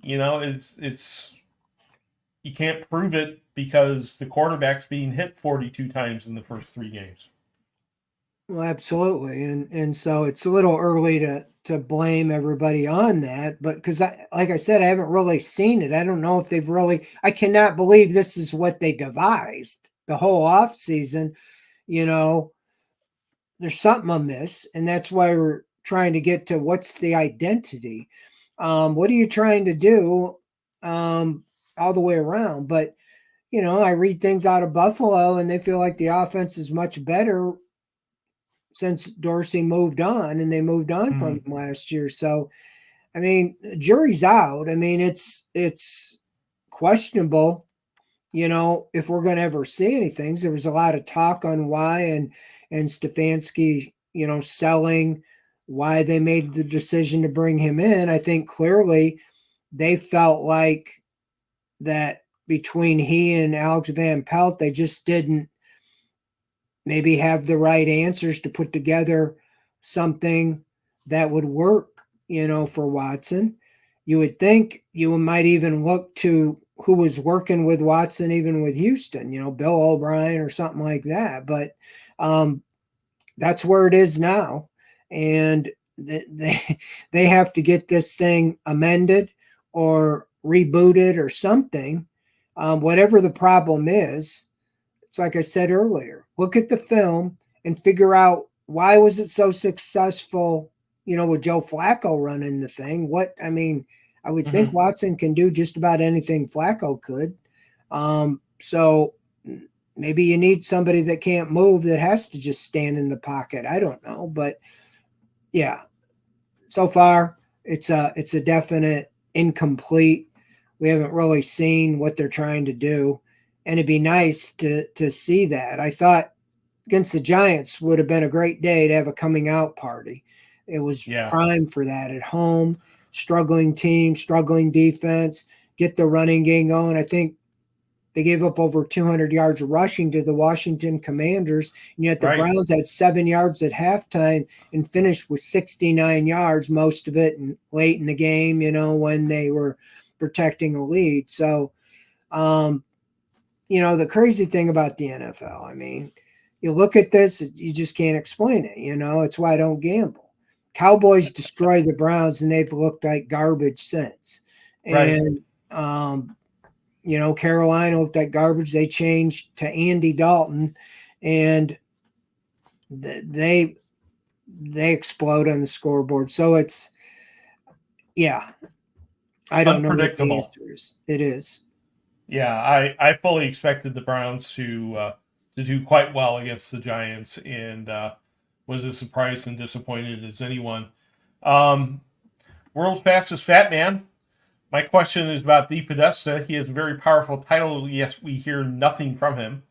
It's you can't prove it because the quarterback's being hit 42 times in the first 3 games. Well, absolutely. And so it's a little early to blame everybody on that, but because like I said, I haven't really seen it. I don't know if they've really, I cannot believe this is what they devised the whole off season. There's something amiss, and that's why we're trying to get to what's the identity. What are you trying to do all the way around? But, I read things out of Buffalo and they feel like the offense is much better since Dorsey moved on, and they moved on from him last year. So, I mean, jury's out. I mean, it's questionable, if we're going to ever see anything. There was a lot of talk on why, and Stefanski, selling why they made the decision to bring him in. I think clearly they felt like that between he and Alex Van Pelt, they just didn't maybe have the right answers to put together something that would work for Watson. You would think you might even look to who was working with Watson, even with Houston, Bill O'Brien or something like that. But that's where it is now. And they have to get this thing amended or rebooted or something. Whatever the problem is, it's like I said earlier, look at the film and figure out why was it so successful, with Joe Flacco running the thing. I would think Watson can do just about anything Flacco could. So maybe you need somebody that can't move that has to just stand in the pocket. I don't know, but yeah, so far it's a definite incomplete. We haven't really seen what they're trying to do, and it'd be nice to see that. I thought against the Giants would have been a great day to have a coming out party. It was prime for that at home. Struggling team, struggling defense, get the running game going. I think they gave up over 200 yards rushing to the Washington Commanders, and yet the Browns had 7 yards at halftime and finished with 69 yards, most of it late in the game, when they were protecting a lead. So, the crazy thing about the NFL, you look at this, you just can't explain it. It's why I don't gamble. Cowboys destroy the Browns, and they've looked like garbage since. And, Carolina looked like garbage. They changed to Andy Dalton, and they explode on the scoreboard. So it's, I don't know what the answer is. It is. Yeah, I fully expected the Browns to do quite well against the Giants, and was as surprised and disappointed as anyone. World's fastest fat man. My question is about De Podesta. He has a very powerful title. Yes, we hear nothing from him.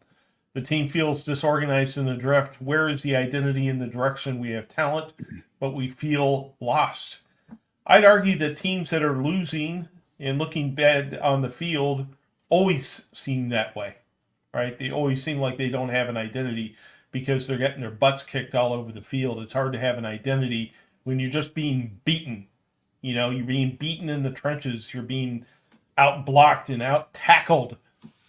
The team feels disorganized in the drift. Where is the identity in the direction? We have talent, but we feel lost. I'd argue that teams that are losing and looking bad on the field always seem that way, right? They always seem like they don't have an identity because they're getting their butts kicked all over the field. It's hard to have an identity when you're just being beaten. You're being beaten in the trenches. You're being out-blocked and out-tackled.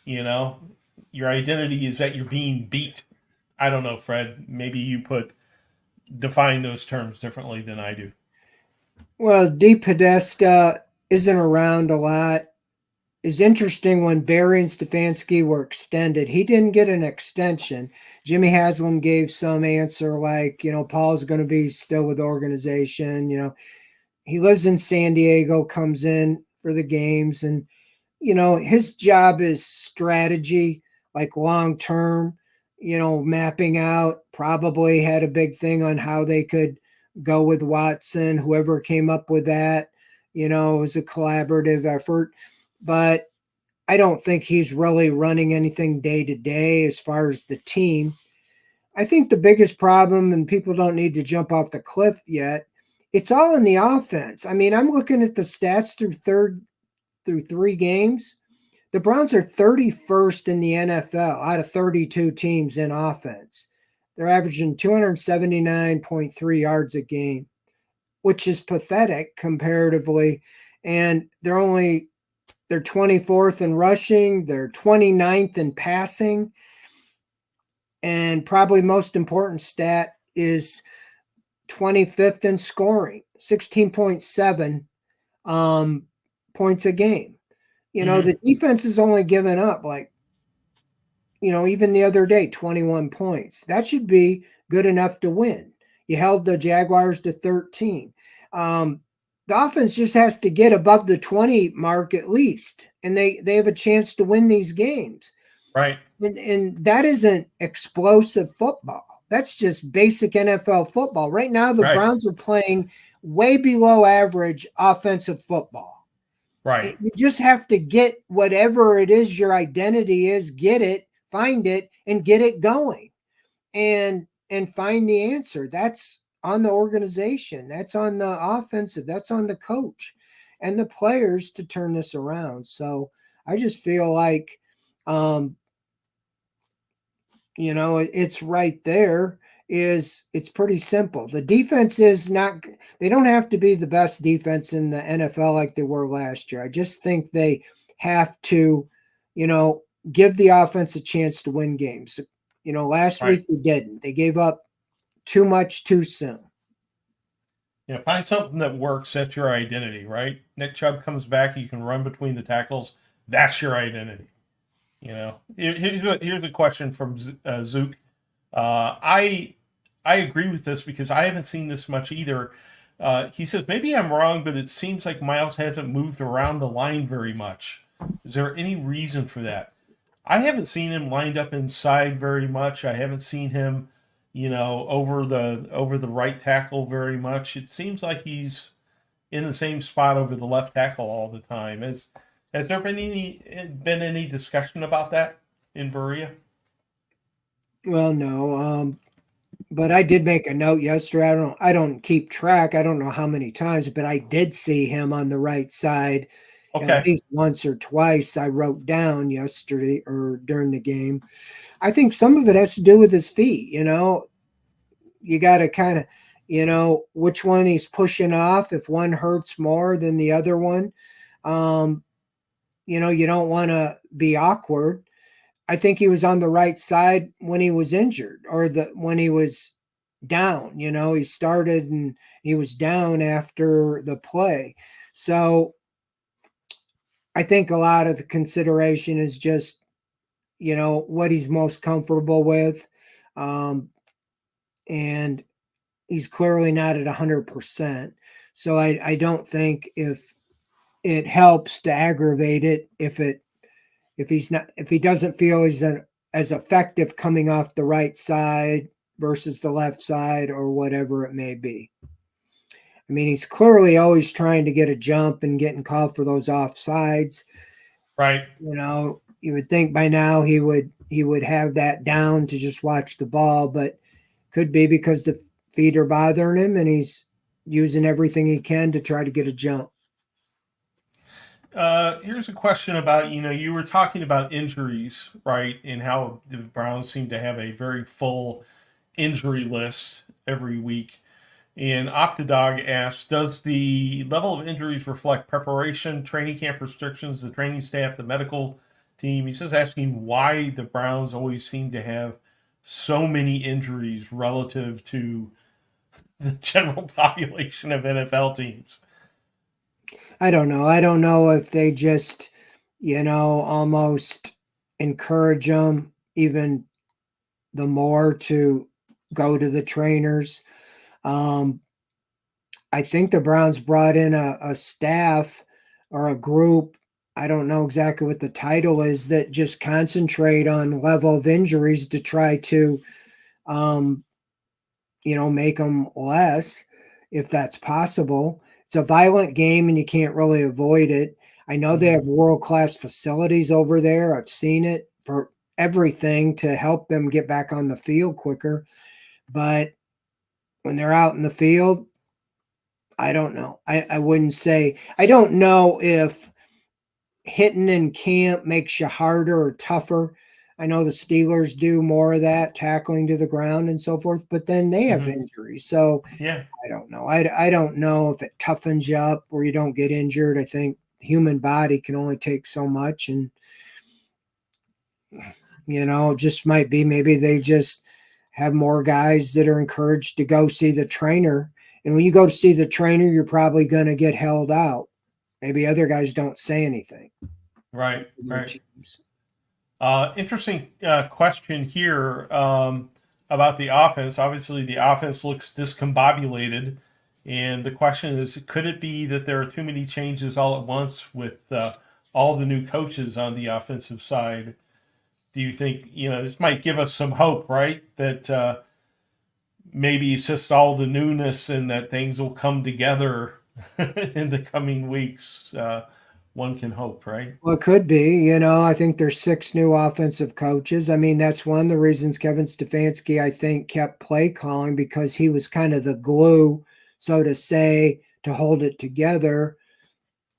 Your identity is that you're being beat. I don't know, Fred. Maybe you define those terms differently than I do. Well, De Podesta isn't around a lot. It's interesting when Barry and Stefanski were extended. He didn't get an extension. Jimmy Haslam gave some answer like, Paul's going to be still with the organization. He lives in San Diego, comes in for the games, and his job is strategy, like long term, mapping out. Probably had a big thing on how they could go with Watson. Whoever came up with that, it was a collaborative effort. But I don't think he's really running anything day to day as far as the team. I think the biggest problem, and people don't need to jump off the cliff yet, it's all in the offense. I'm looking at the stats through 3 games. The Browns are 31st in the NFL out of 32 teams in offense. They're averaging 279.3 yards a game, which is pathetic comparatively. And they're 24th in rushing. They're 29th in passing. And probably most important stat is 25th in scoring, 16.7 points a game. The defense is only given up even the other day, 21 points. That should be good enough to win. You held the Jaguars to 13. The offense just has to get above the 20 mark at least, and they have a chance to win these games. Right. And that isn't explosive football. That's just basic NFL football. Right now, the Browns are playing way below average offensive football. Right. You just have to get whatever it is your identity is, get it, find it, and get it going. And find the answer. That's on the organization. That's on the offensive. That's on the coach and the players to turn this around. So I just feel like it's right there. is it's pretty simple. The defense is not, they don't have to be the best defense in the NFL like they were last year. I just think they have to, give the offense a chance to win games. Last Right. week they didn't. They gave up too much too soon. Yeah, find something that works. That's your identity, right? Nick Chubb comes back, you can run between the tackles. That's your identity. Here's a question from Zook. I agree with this because I haven't seen this much either. He says, maybe I'm wrong, but it seems like Miles hasn't moved around the line very much. Is there any reason for that? I haven't seen him lined up inside very much. I haven't seen him, over the right tackle very much. It seems like he's in the same spot over the left tackle all the time. Has there been any discussion about that in Berea? Well, no. But I did make a note yesterday. I don't keep track. I don't know how many times, but I did see him on the right side at least once or twice. I wrote down yesterday or during the game. I think some of it has to do with his feet. You got to kind of, which one he's pushing off. If one hurts more than the other one, you don't want to be awkward. I think he was on the right side when he was injured or when he was down. He started and he was down after the play. So I think a lot of the consideration is just, what he's most comfortable with. And he's clearly not at 100%. So I don't think if it helps to aggravate it, if he doesn't feel he's as effective coming off the right side versus the left side or whatever it may be. I mean, he's clearly always trying to get a jump and getting called for those offsides. Right. You would think by now he would have that down to just watch the ball, but could be because the feet are bothering him and he's using everything he can to try to get a jump. Here's a question about, you were talking about injuries, right? And how the Browns seem to have a very full injury list every week. And Octodog asks, does the level of injuries reflect preparation, training camp restrictions, the training staff, the medical team? He's just asking why the Browns always seem to have so many injuries relative to the general population of NFL teams. I don't know. I don't know if they just, almost encourage them even the more to go to the trainers. I think the Browns brought in a staff or a group. I don't know exactly what the title is, that just concentrate on level of injuries to try to, make them less if that's possible. It's a violent game and you can't really avoid it. I know they have world-class facilities over there. I've seen it for everything to help them get back on the field quicker. But when they're out in the field, I don't know. I wouldn't say, I don't know if hitting in camp makes you harder or tougher. I know the Steelers do more of that, tackling to the ground and so forth, but then they have injuries. So yeah, I don't know. I don't know if it toughens you up where you don't get injured. I think the human body can only take so much. And, it just might be maybe they just have more guys that are encouraged to go see the trainer. And when you go to see the trainer, you're probably going to get held out. Maybe other guys don't say anything. Right. Interesting question here about the offense. Obviously, the offense looks discombobulated. And the question is, could it be that there are too many changes all at once with all the new coaches on the offensive side? Do you think, this might give us some hope, right? That maybe it's just all the newness and that things will come together in the coming weeks. One can hope, right? Well, it could be. I think there's 6 new offensive coaches. I mean, that's one of the reasons Kevin Stefanski, I think, kept play calling, because he was kind of the glue, so to say, to hold it together.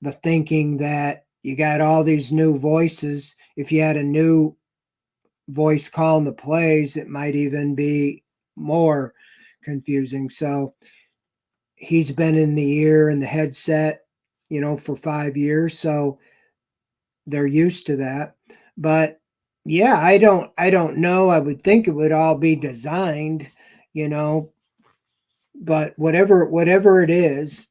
The thinking that you got all these new voices. If you had a new voice calling the plays, it might even be more confusing. So he's been in the ear and the headset, for 5 years. So they're used to that. But yeah, I don't know. I would think it would all be designed, you know, but whatever it is,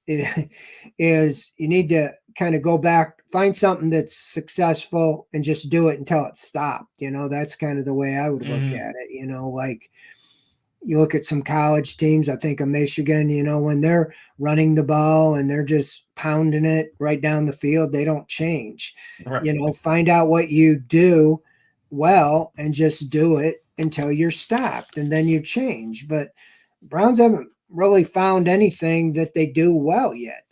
is you need to kind of go back, find something that's successful and just do it until it's stopped. That's kind of the way I would look Mm-hmm. at it. Like you look at some college teams, I think of Michigan, when they're running the ball and they're just pounding it right down the field, they don't change. Right. Find out what you do well and just do it until you're stopped and then you change. But Browns haven't really found anything that they do well yet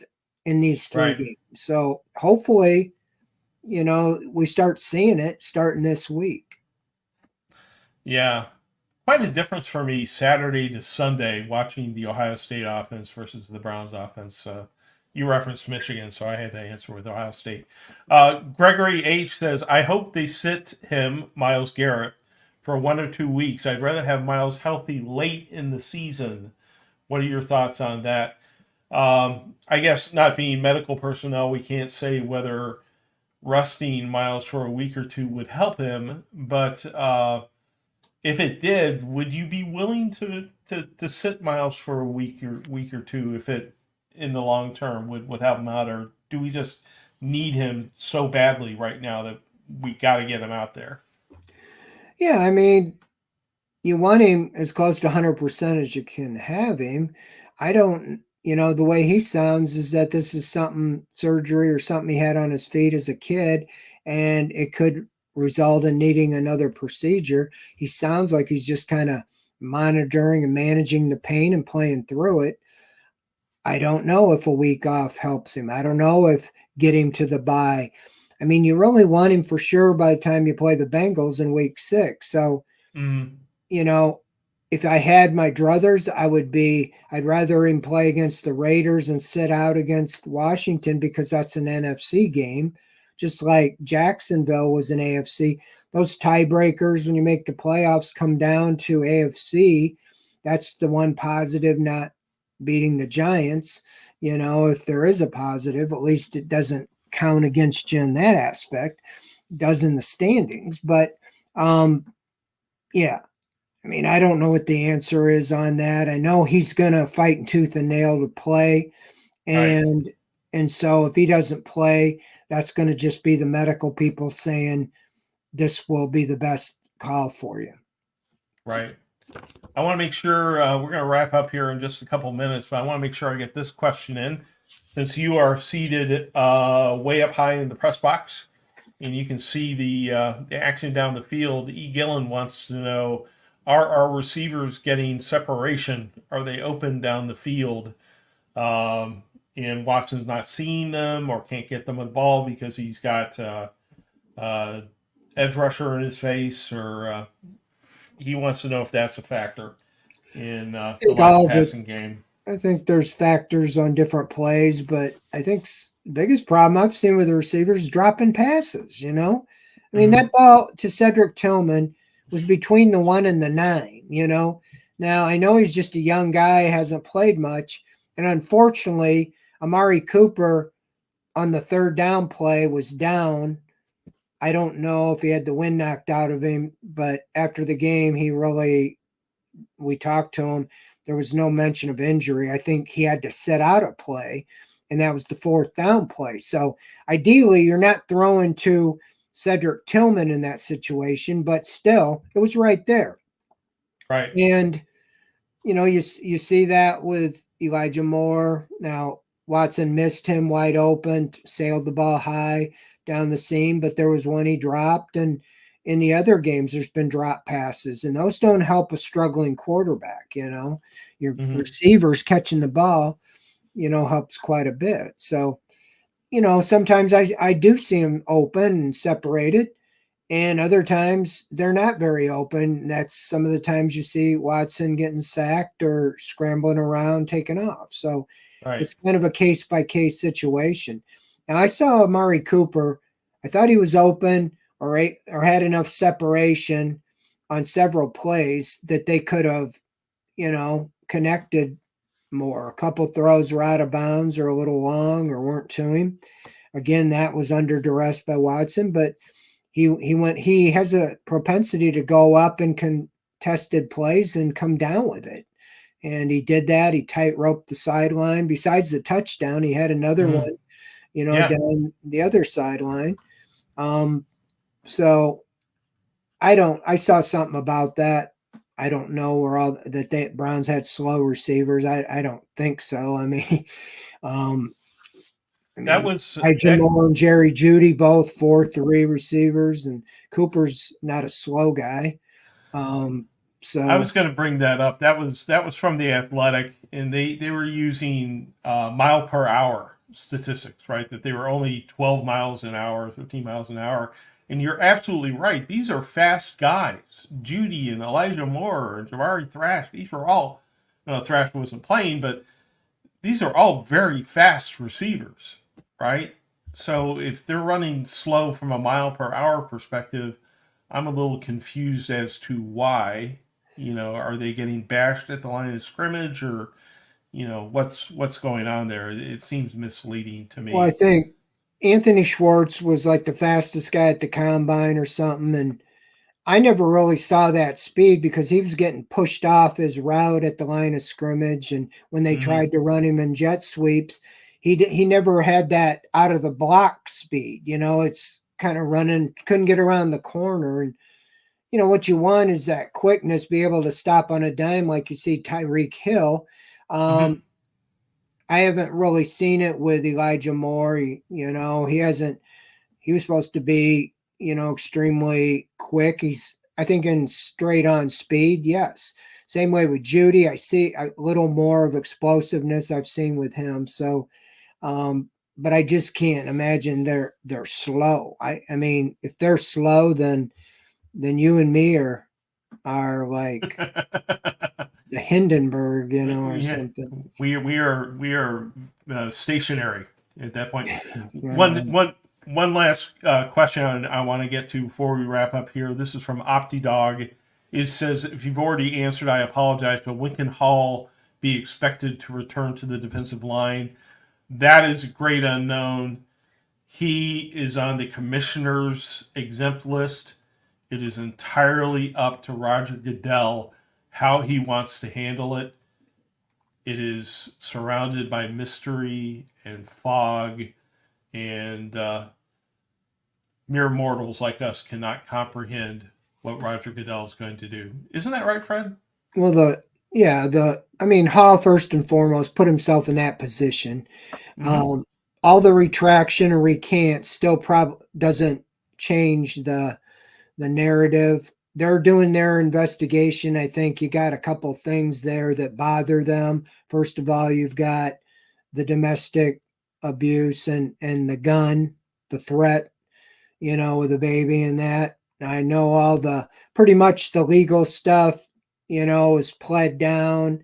in these 3 games. So hopefully, we start seeing it starting this week. Yeah. Quite a difference for me Saturday to Sunday watching the Ohio State offense versus the Browns offense. You referenced Michigan, so I had to answer with Ohio State. Gregory H. says, I hope they sit him, Myles Garrett, for 1 or 2 weeks. I'd rather have Myles healthy late in the season. What are your thoughts on that? I guess not being medical personnel, we can't say whether resting Myles for a week or 2 would help him, but if it did, would you be willing to sit Myles for a week or 2 if it in the long term would help him out, or do we just need him so badly right now that we got to get him out there? Yeah, I mean, you want him as close to 100% as you can have him. I don't, the way he sounds is that this is surgery or something he had on his feet as a kid, and it could result in needing another procedure. He sounds like he's just kind of monitoring and managing the pain and playing through it. I don't know if a week off helps him. I don't know if get him to the bye. I mean, you really want him for sure by the time you play the Bengals in week 6. So, Mm, if I had my druthers, I'd rather him play against the Raiders and sit out against Washington because that's an NFC game, just like Jacksonville was an AFC. Those tiebreakers when you make the playoffs come down to AFC. That's the one positive, not beating the Giants. If there is a positive, at least it doesn't count against you in that aspect. It does in the standings. But yeah. I mean, I don't know what the answer is on that. I know he's going to fight tooth and nail to play. right, And so if he doesn't play, that's going to just be the medical people saying this will be the best call for you. right. I want to make sure we're going to wrap up here in just a couple minutes, but I want to make sure I get this question in. Since you are seated way up high in the press box and you can see the action down the field, E. Gillen wants to know, are our receivers getting separation? Are they open down the field? And Watson's not seeing them or can't get them on the ball because he's got edge rusher in his face, or he wants to know if that's a factor in the live passing game. I think there's factors on different plays, but I think the biggest problem I've seen with the receivers is dropping passes. I mean, that ball to Cedric Tillman was between the 1 and the 9. Now I know he's just a young guy, hasn't played much, and unfortunately, Amari Cooper on the 3rd down play was down. I don't know if he had the wind knocked out of him, but after the game, we talked to him. There was no mention of injury. I think he had to set out a play, and that was the 4th down play. So ideally, you're not throwing to Cedric Tillman in that situation, but still, it was right there. Right. And, you see that with Elijah Moore. Now, Watson missed him wide open, sailed the ball high down the seam, but there was one he dropped. And in the other games, there's been drop passes, and those don't help a struggling quarterback. Your receivers catching the ball, helps quite a bit. So, sometimes I do see them open and separated, and other times they're not very open. That's some of the times you see Watson getting sacked or scrambling around, taking off. So it's kind of a case-by-case situation. Now, I saw Amari Cooper. I thought he was open or had enough separation on several plays that they could have connected more. A couple throws were out of bounds or a little long or weren't to him. Again, that was under duress by Watson, but he has a propensity to go up in contested plays and come down with it. And he did that. He tight roped the sideline. Besides the touchdown, he had another one, down the other sideline. So I saw something about that. I don't know where all that the Browns had slow receivers. I don't think so. That was Jim Moore and Jerry Jeudy, both 4-3 receivers, and Cooper's not a slow guy. So I was going to bring that up. That was from the Athletic, and they were using mile per hour statistics, right? That they were only 12 miles an hour, 13 miles an hour. And you're absolutely right. These are fast guys. Jeudy and Elijah Moore and Jabari Thrash. These were all, Thrash wasn't playing, but these are all very fast receivers, right? So if they're running slow from a mile per hour perspective, I'm a little confused as to why. Are they getting bashed at the line of scrimmage, or what's going on there? It seems misleading to me. Well, I think Anthony Schwartz was like the fastest guy at the combine or something, and I never really saw that speed because he was getting pushed off his route at the line of scrimmage, and when they tried to run him in jet sweeps, he never had that out of the block speed. It's kind of running, couldn't get around the corner. And what you want is that quickness, be able to stop on a dime like you see Tyreek Hill. I haven't really seen it with Elijah Moore. He was supposed to be, extremely quick. He's, I think, in straight on speed. Yes. Same way with Jeudy. I see a little more of explosiveness I've seen with him. So, but I just can't imagine they're slow. I mean, if they're slow, then you and me are like the Hindenburg, or something. We are stationary at that point. Right. One last question I want to get to before we wrap up here. This is from OptiDog. It says, if you've already answered, I apologize, but when can Hall be expected to return to the defensive line? That is a great unknown. He is on the commissioner's exempt list. It is entirely up to Roger Goodell how he wants to handle it. It is surrounded by mystery and fog, and mere mortals like us cannot comprehend what Roger Goodell is going to do. Isn't that right, Fred? Well, Hall first and foremost put himself in that position. All the retraction or recant still probably doesn't change the narrative. They're doing their investigation. I think you got a couple things there that bother them. First of all, you've got the domestic abuse and the gun, the threat, with the baby and that. I know all the pretty much the legal stuff, is pled down.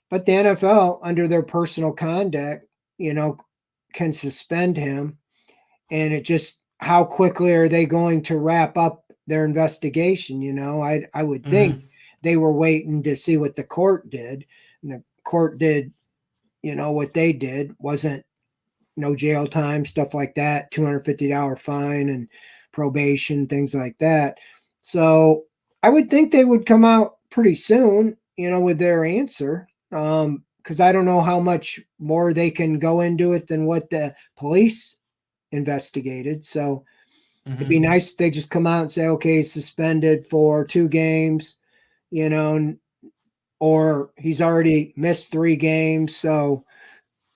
But the NFL, under their personal conduct, can suspend him. And it just, how quickly are they going to wrap up their investigation? I would think they were waiting to see what the court did. And the court did, what they did wasn't no jail time, stuff like that, $250 fine and probation, things like that. So I would think they would come out pretty soon, with their answer. Because I don't know how much more they can go into it than what the police investigated. So it'd be nice if they just come out and say, okay, he's suspended for 2 games, or he's already missed 3 games. So,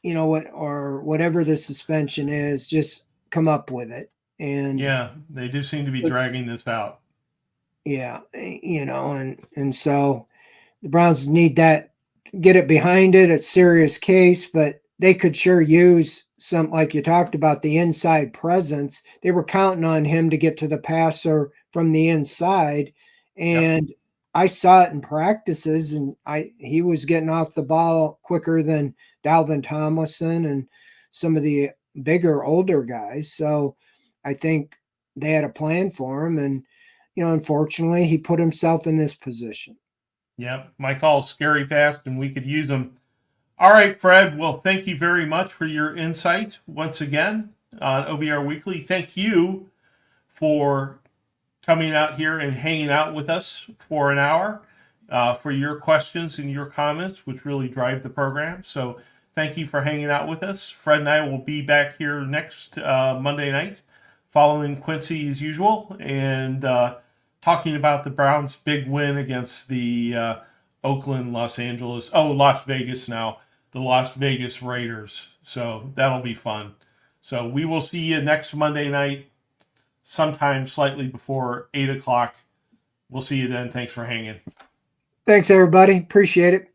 or whatever the suspension is, just come up with it. And yeah, they do seem to be dragging this out. Yeah. And so the Browns need that, get it behind it, a serious case, but they could sure use some, like you talked about, the inside presence. They were counting on him to get to the passer from the inside. And I saw it in practices, and he was getting off the ball quicker than Dalvin Tomlinson and some of the bigger, older guys. So I think they had a plan for him. And, unfortunately, he put himself in this position. Yep, my call's scary fast, and we could use them. All right, Fred. Well, thank you very much for your insight once again on OBR Weekly. Thank you for coming out here and hanging out with us for an hour, for your questions and your comments, which really drive the program. So thank you for hanging out with us. Fred and I will be back here next Monday night, following Quincy as usual, and talking about the Browns' big win against the Las Vegas now, the Las Vegas Raiders. So that'll be fun. So we will see you next Monday night, sometime slightly before 8 o'clock. We'll see you then. Thanks for hanging. Thanks, everybody. Appreciate it.